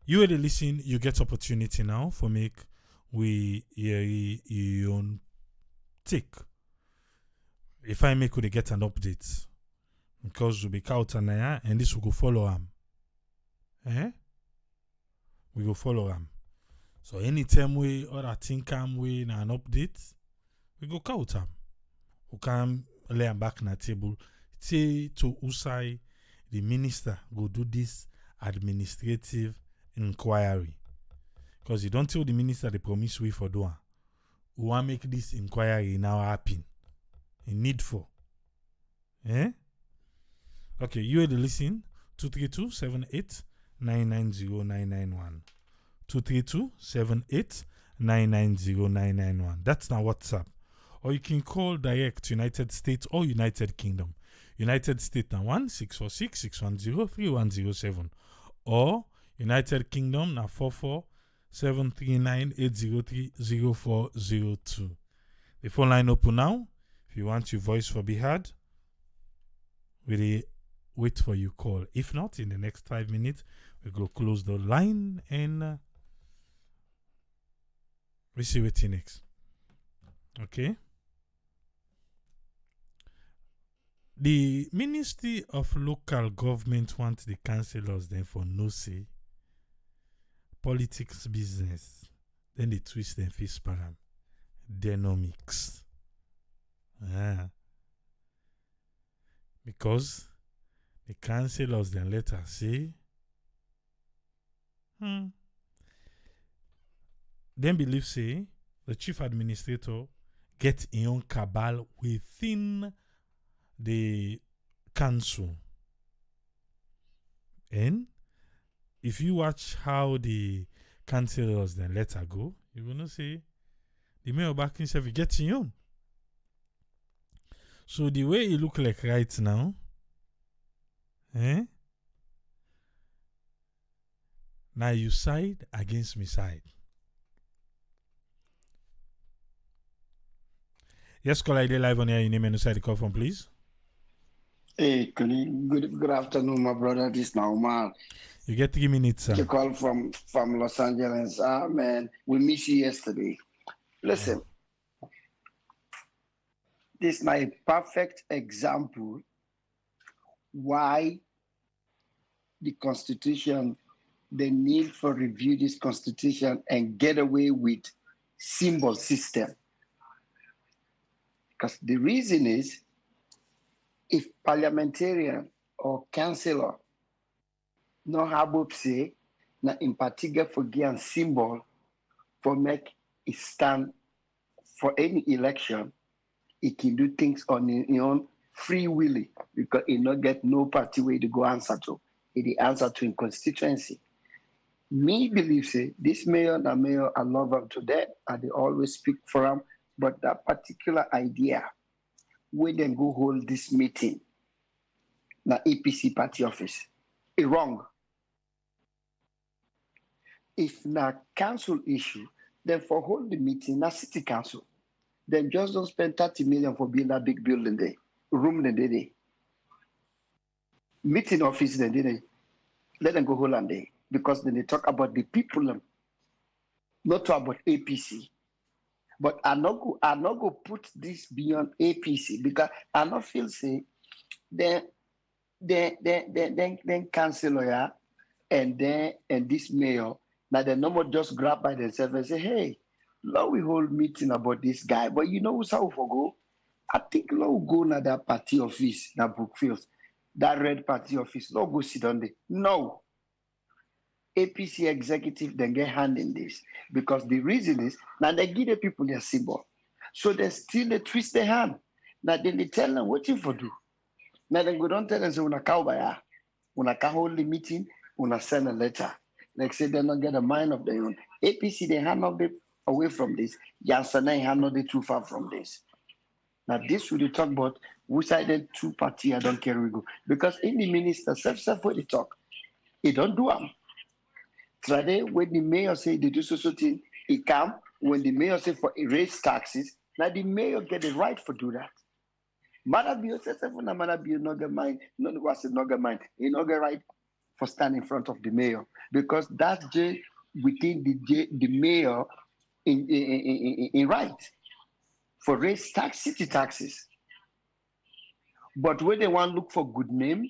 You already listen, you get opportunity now for make we your own take. If I make we get an update. Because we be out and this will go follow him. We go follow him. So anytime we or I think we an update, we go count him. We can lay him back on the table. Say to Usai, the minister go do this administrative inquiry. Because you don't tell the minister the promise we for doing. We want make this inquiry now happen. In needful. Okay, you had to listen. 232-78-990-991. 232-78-990-991. That's now WhatsApp. Or you can call direct United States or United Kingdom. United States now 1-646-610-3107. Or United Kingdom now 44-739-803-0402. The phone line open now. If you want your voice for be heard, with the wait for your call. If not, in the next 5 minutes, we go close the line and we see what's next. Okay? The Ministry of Local Government wants the councillors then for no say. Politics business. Then they twist them face param. Denomics. Because the councillors then let us say then believe say the chief administrator get in own cabal within the council. And if you watch how the councillors then let her go, you're gonna say the mayor back himself get in own. So the way it look like right now, now you side against me side. Yes, call ID live on here. Your name and side the call from, please. Hey, good afternoon, my brother. This now, man. You get 3 minutes, sir. You call from Los Angeles. Man, we missed you yesterday. Listen, this is my perfect example why the Constitution, the need for review this Constitution and get away with symbol system. Because the reason is, if parliamentarian or councillor no have say na in particular for give symbol for make it stand for any election, it can do things on its own free will because it not get no party way to go answer to. It the answer to in constituency. Me believe say this mayor and mayor I love him to death and they always speak for him, but that particular idea when they go hold this meeting na APC party office, it's wrong. If na council issue, then for hold the meeting na city council. Then just don't spend 30 million for building that big building there, room there. Meeting office then they let them go hold on there because then they talk about the people, not talk about APC. But I not go put this beyond APC because I not feel say then councillor and this mayor now they no more just grab by themselves and say, hey, now we hold meeting about this guy. But you know who's how for go? I think now we go na that party office, that Brookfield, that red party office, now go sit on there. No. APC executive then get hand in this because the reason is now they give the people their symbol. So they still they twist their hand. Now then they tell them what you for do. Now then go don't tell them say una cowboy, una can hold the meeting, una send a letter. Like say they not get a mind of their own. APC they hand not be away from this. Yansana hand not be too far from this. Now this we talk about which side the two party I don't care we go. Because in the minister self when they talk, he don't do them. Today, when the mayor say they do so thing, it come. When the mayor say for raise taxes, now the mayor get the right for do that. Manabio says Manabio no get mind, no was no get mind. He no get right for stand in front of the mayor because that's within the mayor in right for raise city taxes. But when they want to look for good name,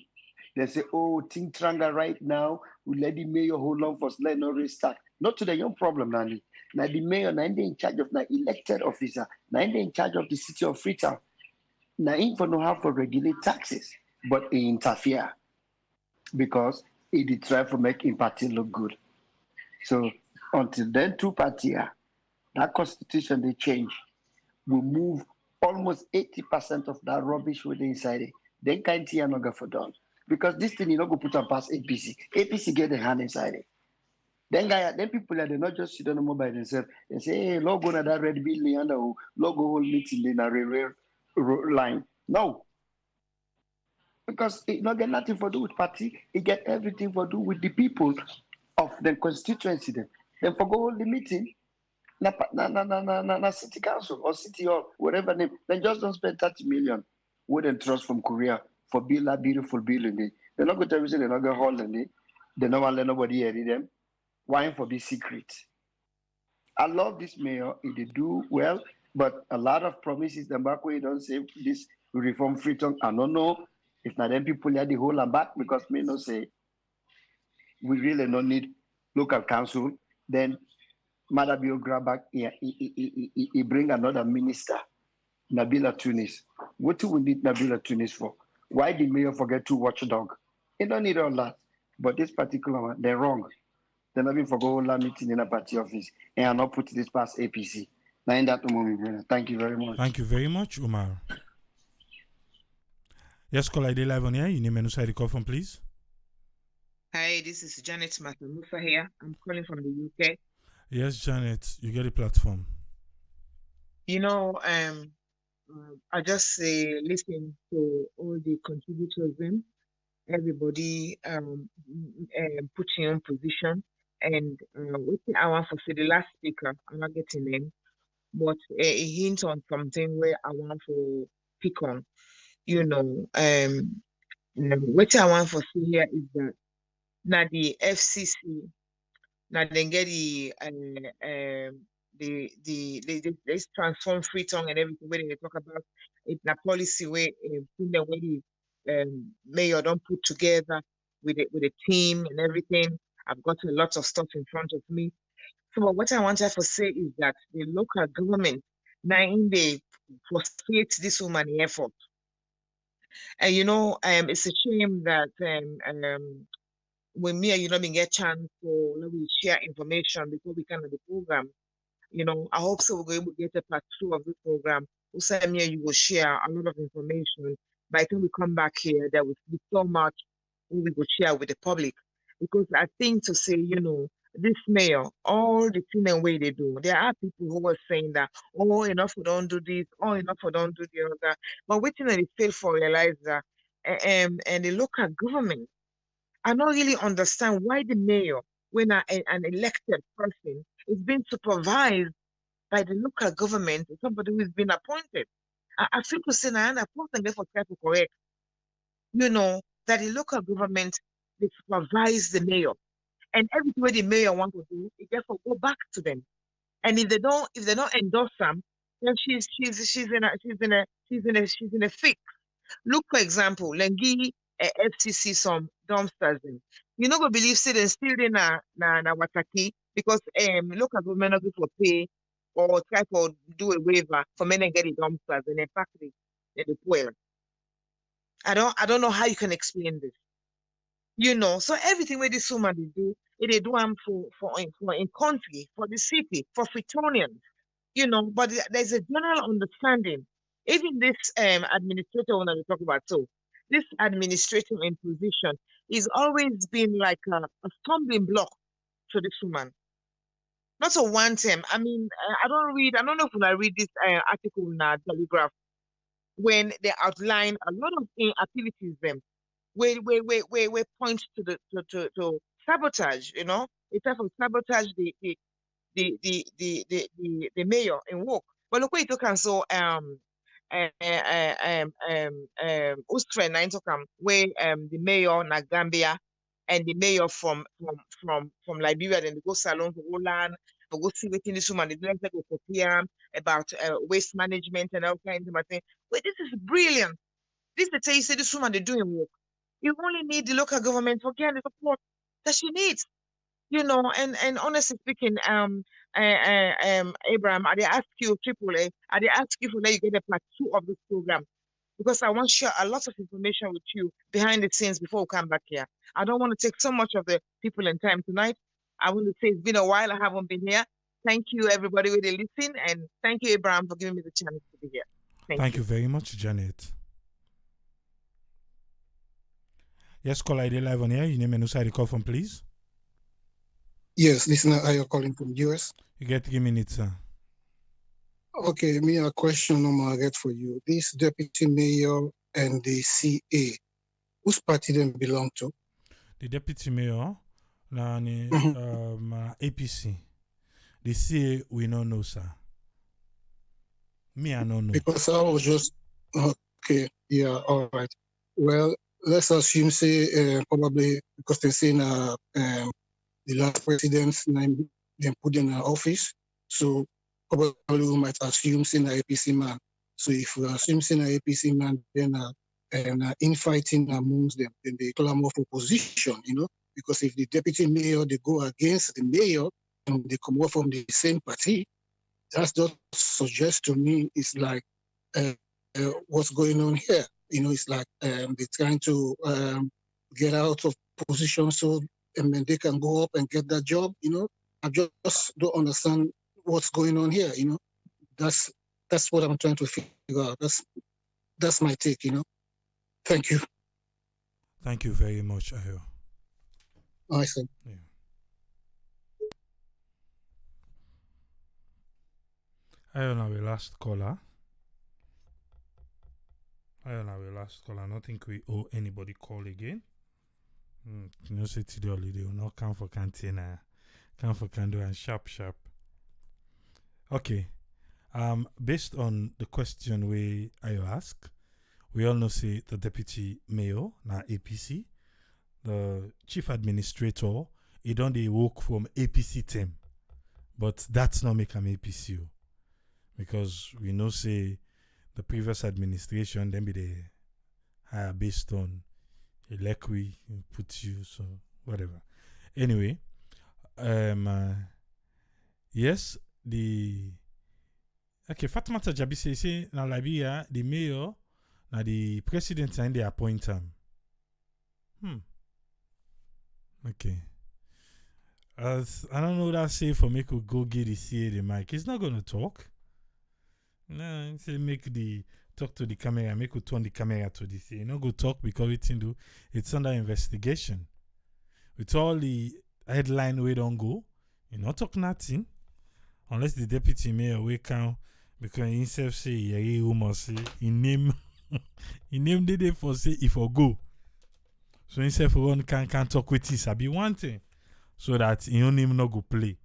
they say, oh, Ting Tranga right now, we let the mayor hold on for let no raise tax. Not to the young problem, Nani. Now the mayor, now they in charge of the elected officer, now they in charge of the city of Freetown. Now he for no have to regulate taxes, but he interfere because he did try to make him party look good. So until then, two party, that constitution they change, will move almost 80% of that rubbish with the inside it. Then can't see another for done. Because this thing you not go put on past APC. APC get the hand inside it. Then people they not just sit on the mobile themselves and say, hey, logo na that red building and the logo whole meeting in a railway line. No. Because it not get nothing for do with party, it get everything for do with the people of the constituency then. Then for go hold the meeting, na city council or city hall, whatever name, then just don't spend 30 million with trust from Korea for build that beautiful building. They're not going to say they're not going to hold them. They don't want to let nobody hear them. Why for be secret? I love this mayor. He do well, but a lot of promises the back way don't say this reform Freetown. I don't know if not them people had the whole and back because me no say we really don't need local council. Then Madabio grab back, he bring another minister, Nabila Tunis. What do we need Nabila Tunis for? Why did mayor forget to watchdog? He don't need all that. But this particular one, they're wrong. They're not even for go hold meeting in a party office and are not put this past APC. Now in that moment, brother. Thank you very much. Thank you very much, Umar. Yes, call ID live on here. You name and who the call from, please. Hi, this is Janet Matamusa here. I'm calling from the UK. Yes, Janet, you get a platform. You know, I just listen to all the contributors then. Everybody putting on position. And what I want to say, the last speaker, I'm not getting name, but a hint on something where I want to pick on. You know, what I want to say here is that now the FCC, now they get let's transform Freetown and everything where they talk about it, the policy where the mayor don't put together with a team and everything. I've got a lot of stuff in front of me. So what I wanted to say is that the local government now in they frustrate this woman effort. And you know, it's a shame that when me and you know get chance to we share information before we can do the program. You know, I hope so we're going to get a part 2 of the program. Also, me you will share a lot of information. By the time we come back here, there will be so much we will share with the public. Because I think to say, you know, this mayor, all the thing and way they do, there are people who are saying that, oh, enough we don't do this, oh, enough we don't do the other. But waiting and they fail for realize that and the local government, I don't really understand why the mayor, when an elected person is being supervised by the local government, somebody who has been appointed. I feel to say now, I'm appointed therefore try to correct, you know, that the local government, they supervise the mayor. And everything the mayor wants to do, it therefore go back to them. And if they don't endorse them, then she's in a fix. Look, for example, Lengi FCC some dumpsters in. You know, go believe say they still in na Wataki because local government not for pay or try to do a waiver for men and get the dumpsters in a factory in the poor. I don't know how you can explain this. You know, so everything where this woman do, they do them for in country, for the city, for Freetonians, you know, but there's a general understanding. Even this administrator when I talk about, so this administrator in position is always been like a stumbling block to this woman. Not a one time. I mean, I don't know if when I read this article in Telegraph, when they outline a lot of activities them where point to to sabotage, you know, a type of sabotage the mayor in work. But look what you can so Australia nine to come where the mayor na Gambia and the mayor from Liberia, then they go salon for Holland, for go see waiting this woman, they do like go PM about waste management and all kinds of things. Wait, this is brilliant. This is the tell you say this woman they're doing work. You only need the local government for getting the support that she needs. You know, and honestly speaking, Abraham, I did ask you, AAA, I did ask you for let you get a part 2 of this program because I want to share a lot of information with you behind the scenes before we come back here. I don't want to take so much of the people in time tonight. I want to say it's been a while I haven't been here. Thank you, everybody, who they listen, and thank you, Abraham, for giving me the chance to be here. Thank you very much, Janet. Yes, call ID live on here. You name and who side the call from, please. Yes, listener, are you calling from US? You get 3 minutes, sir. Okay, me a question I get for you. This deputy mayor and the CA, whose party them belong to? The deputy mayor, APC. The CA, we don't know, sir. Me, I don't know. Because I was just, okay, yeah, all right. Well, let's assume, say, probably because they say the last president's name they put in office, so probably we might assume say an APC man. So if we assume say an APC man, then infighting amongst them, then they clamor for position, because if the deputy mayor they go against the mayor and they come out from the same party, that just suggests to me it's like what's going on here. It's like they're trying to get out of position so then they can go up and get that job. I just don't understand what's going on here. That's what I'm trying to figure out. That's my take. Thank you. Thank you very much, Ayo. I see. Yeah. Ayo, now we last caller. I don't know, the last call. I don't think we owe anybody call again. Say today holiday, we'll not come for canteen, come for candle and sharp. Okay. Based on the question I ask, we all know say the deputy mayor, na APC, the chief administrator, he don't they work from APC team, but that's not make him APC, because we know say the previous administration, then be the hire based on elecui put you, so whatever. Anyway, yes, Fatimata Jabi say na Libya, the mayor, na the president and they appoint him. Okay. As I don't know what I say for me could go get the CA the mic. He's not gonna talk. No, say talk to the camera, make you turn the camera to the CA. Not go talk because it's under investigation. With all the headline we don't go, you not talk nothing. Unless the deputy mayor wake out because he himself say he must say he name the day for say if or go. So himself one can talk with his be one thing. So that he don't even not go play.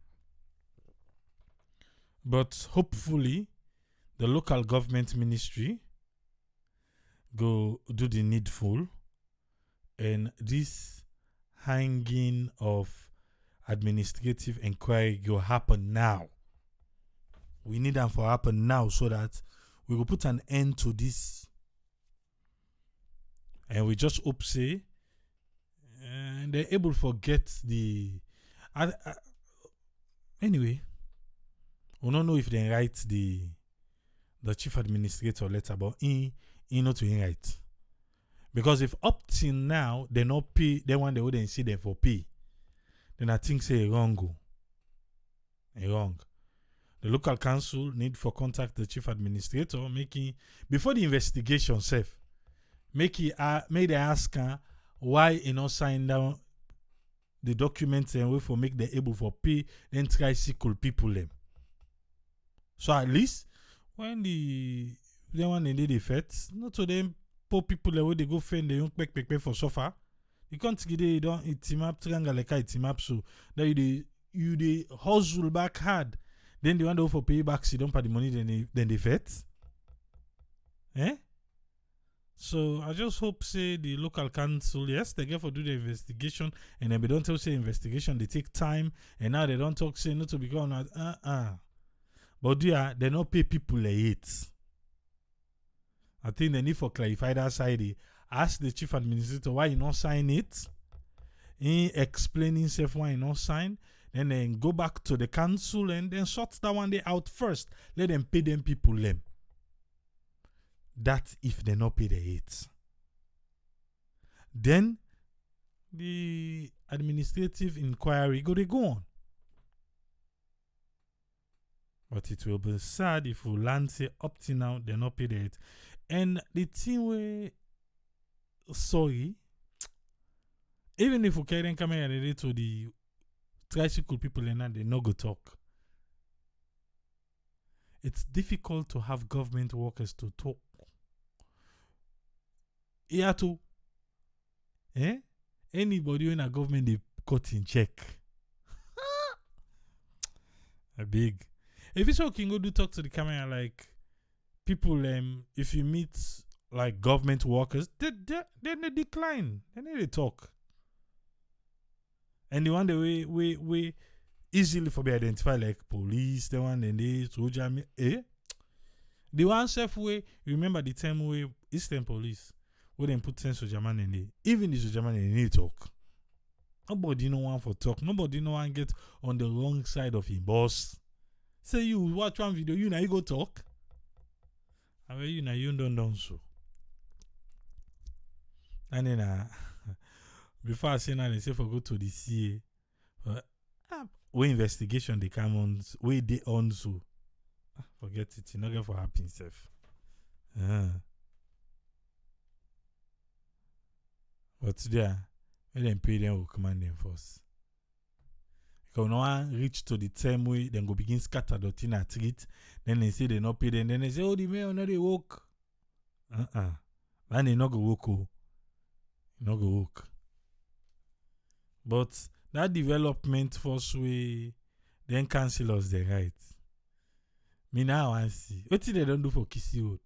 But hopefully the local government ministry go do the needful, and this hanging of administrative inquiry go happen now. We need them for happen now so that we will put an end to this. And we just hope say they're able to get the anyway. We don't know if they write the chief administrator letter, but he not to write. Because if up till now they not pay, they want they wouldn't see them for pay, then I think say wrong. Wrong. The local council need for contact the chief administrator, making before the investigation safe. Make they ask why he not sign down the documents and way for make them able for pay, then try sickle people them. So at least when they want to do the fete, not to them poor people the way they go fend they don't pay for suffer. You can't get they don't team up triangle like team up, so that you they hustle back hard. Then they want to for pay back, so don't pay the money then they fete. So I just hope say the local council, yes, they get for do the investigation, and then they don't tell say investigation, they take time, and now they don't talk say not to be gone But they not pay people like it. I think they need for clarify that side. Ask the chief administrator why you not sign it. He explain himself why you not sign. Then go back to the council and then sort that one day out first. Let them pay them people them. That if they not pay the hits. Then the administrative inquiry go on. But it will be sad if we land say up to now they not pay the hit. And the thing we sorry, even if we carry camera to the tricycle people and they no go talk. It's difficult to have government workers to talk. Here too. Anybody in a government they cut in check. A big. If it's okay, go do talk to the camera like people if you meet like government workers, they decline. They need to talk. And the one that we easily for be identified like police, the one and they soldier, the one self way. Remember the time we Eastern police, where they put 10 soldier man in there. Even the soldier man they need to talk. Nobody no one for talk. Nobody no one get on the wrong side of his boss. Say you watch one video, you now you go talk. I mean, you now you don't so. And then before I say now, they say for go to the CA. We investigation they come on, we they on so. Forget it, you not get for happy self. But today, when they pay them, will command them first. Because no one reach to the time where then go begin scatter the thing at it. Then they say they not pay them. Then they say, oh, the mayor not they work. Then they not go work. Not go work. But that development first way, then cancel us the right. Me now I see. What did they don't do for Kissy Road?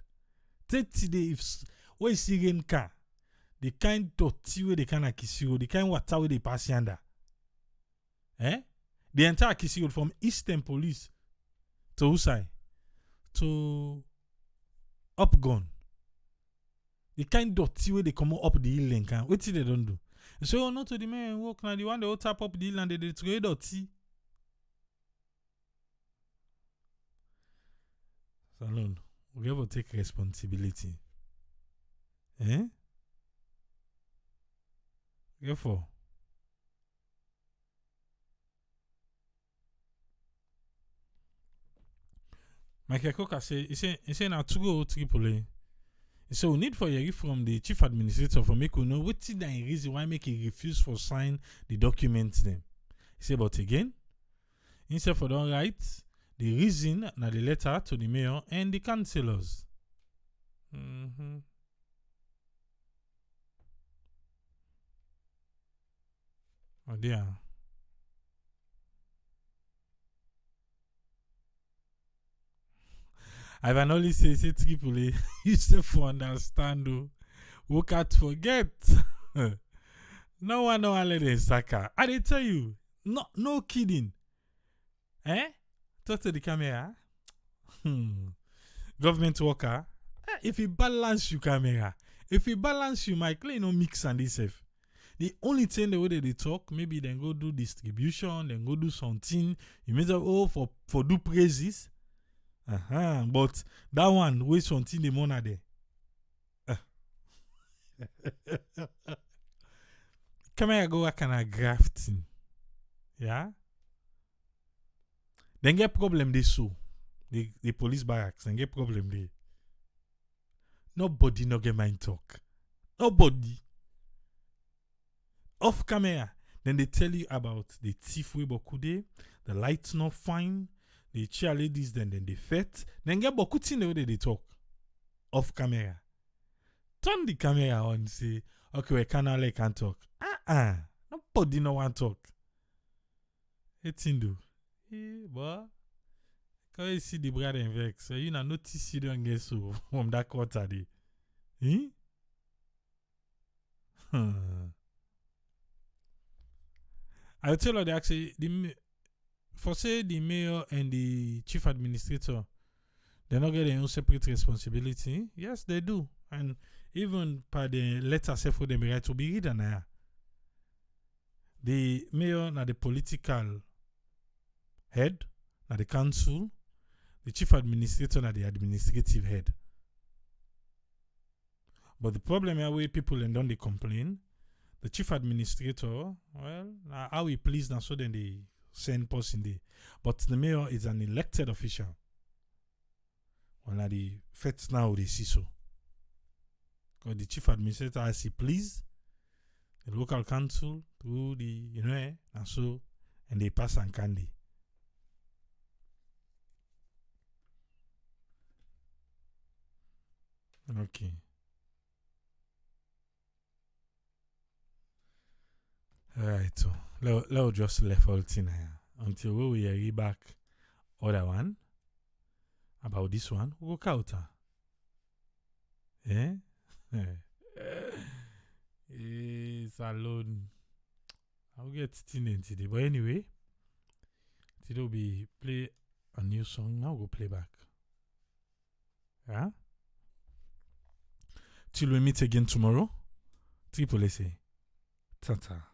Take today if where see rain car, the kind dirty way they can Kissy Road, the kind water way they pass yonder. The entire Kissy Road from Eastern Police to Usai to Upgun. The kind dirty way they come up the hill and can. What did they don't do? So not to the man walk now. The one they will tap up the hill and they throw dirty. Salon, we have to take responsibility. Therefore, Michael Coker say, he say now to go Tripoli. So we need for you from the chief administrator for make we know what is the reason why make he refuse for sign the documents them. He say, but again, instead for don't write the reason na the letter to the mayor and the councillors. Oh dear. I've only say people you still for understand though. We can't forget. No one know let them saka. I did tell you. No kidding. Talk to the camera. Government worker. If you balance your camera, if you balance you mic, no mix and this safe. The only thing the way they talk, maybe then go do distribution, then go do something. You may say, for do praises. But that one, wait something the money there. Camera go work kind of grafting. Yeah? Then get problem they so. The police barracks, then get problem they. Nobody no get mind talk. Nobody. Off camera. Then they tell you about the thief we bokude, the lights not fine, the cheerleaders, then they fet. Then get boku thing the way they talk. Off camera. Turn the camera on and say, okay, we can't talk. Nobody no want talk. It's in do. Boy. Can you see the brother in vex? So you know notice you don't get so from that quarter day. I'll tell you that actually for say the mayor and the chief administrator, they're not getting their own separate responsibility. Yes, they do. And even by the letter set for them right to be read now. The mayor na the political head, na the council, the chief administrator na the administrative head. But the problem here where people and don't they complain, the chief administrator, well, how he please now so then they send person there. But the mayor is an elected official. Well, now the facts now they see so. Because the chief administrator as he please, the local council through the and so and they pass and candy. Okay. Alright, so let's just left all thing here until we read back other one about this one. We go counter. It's alone. I'll get Tine today. But anyway, today will be play a new song. Now go play back. Yeah? Till we meet again tomorrow. Triple SA. Ta-ta.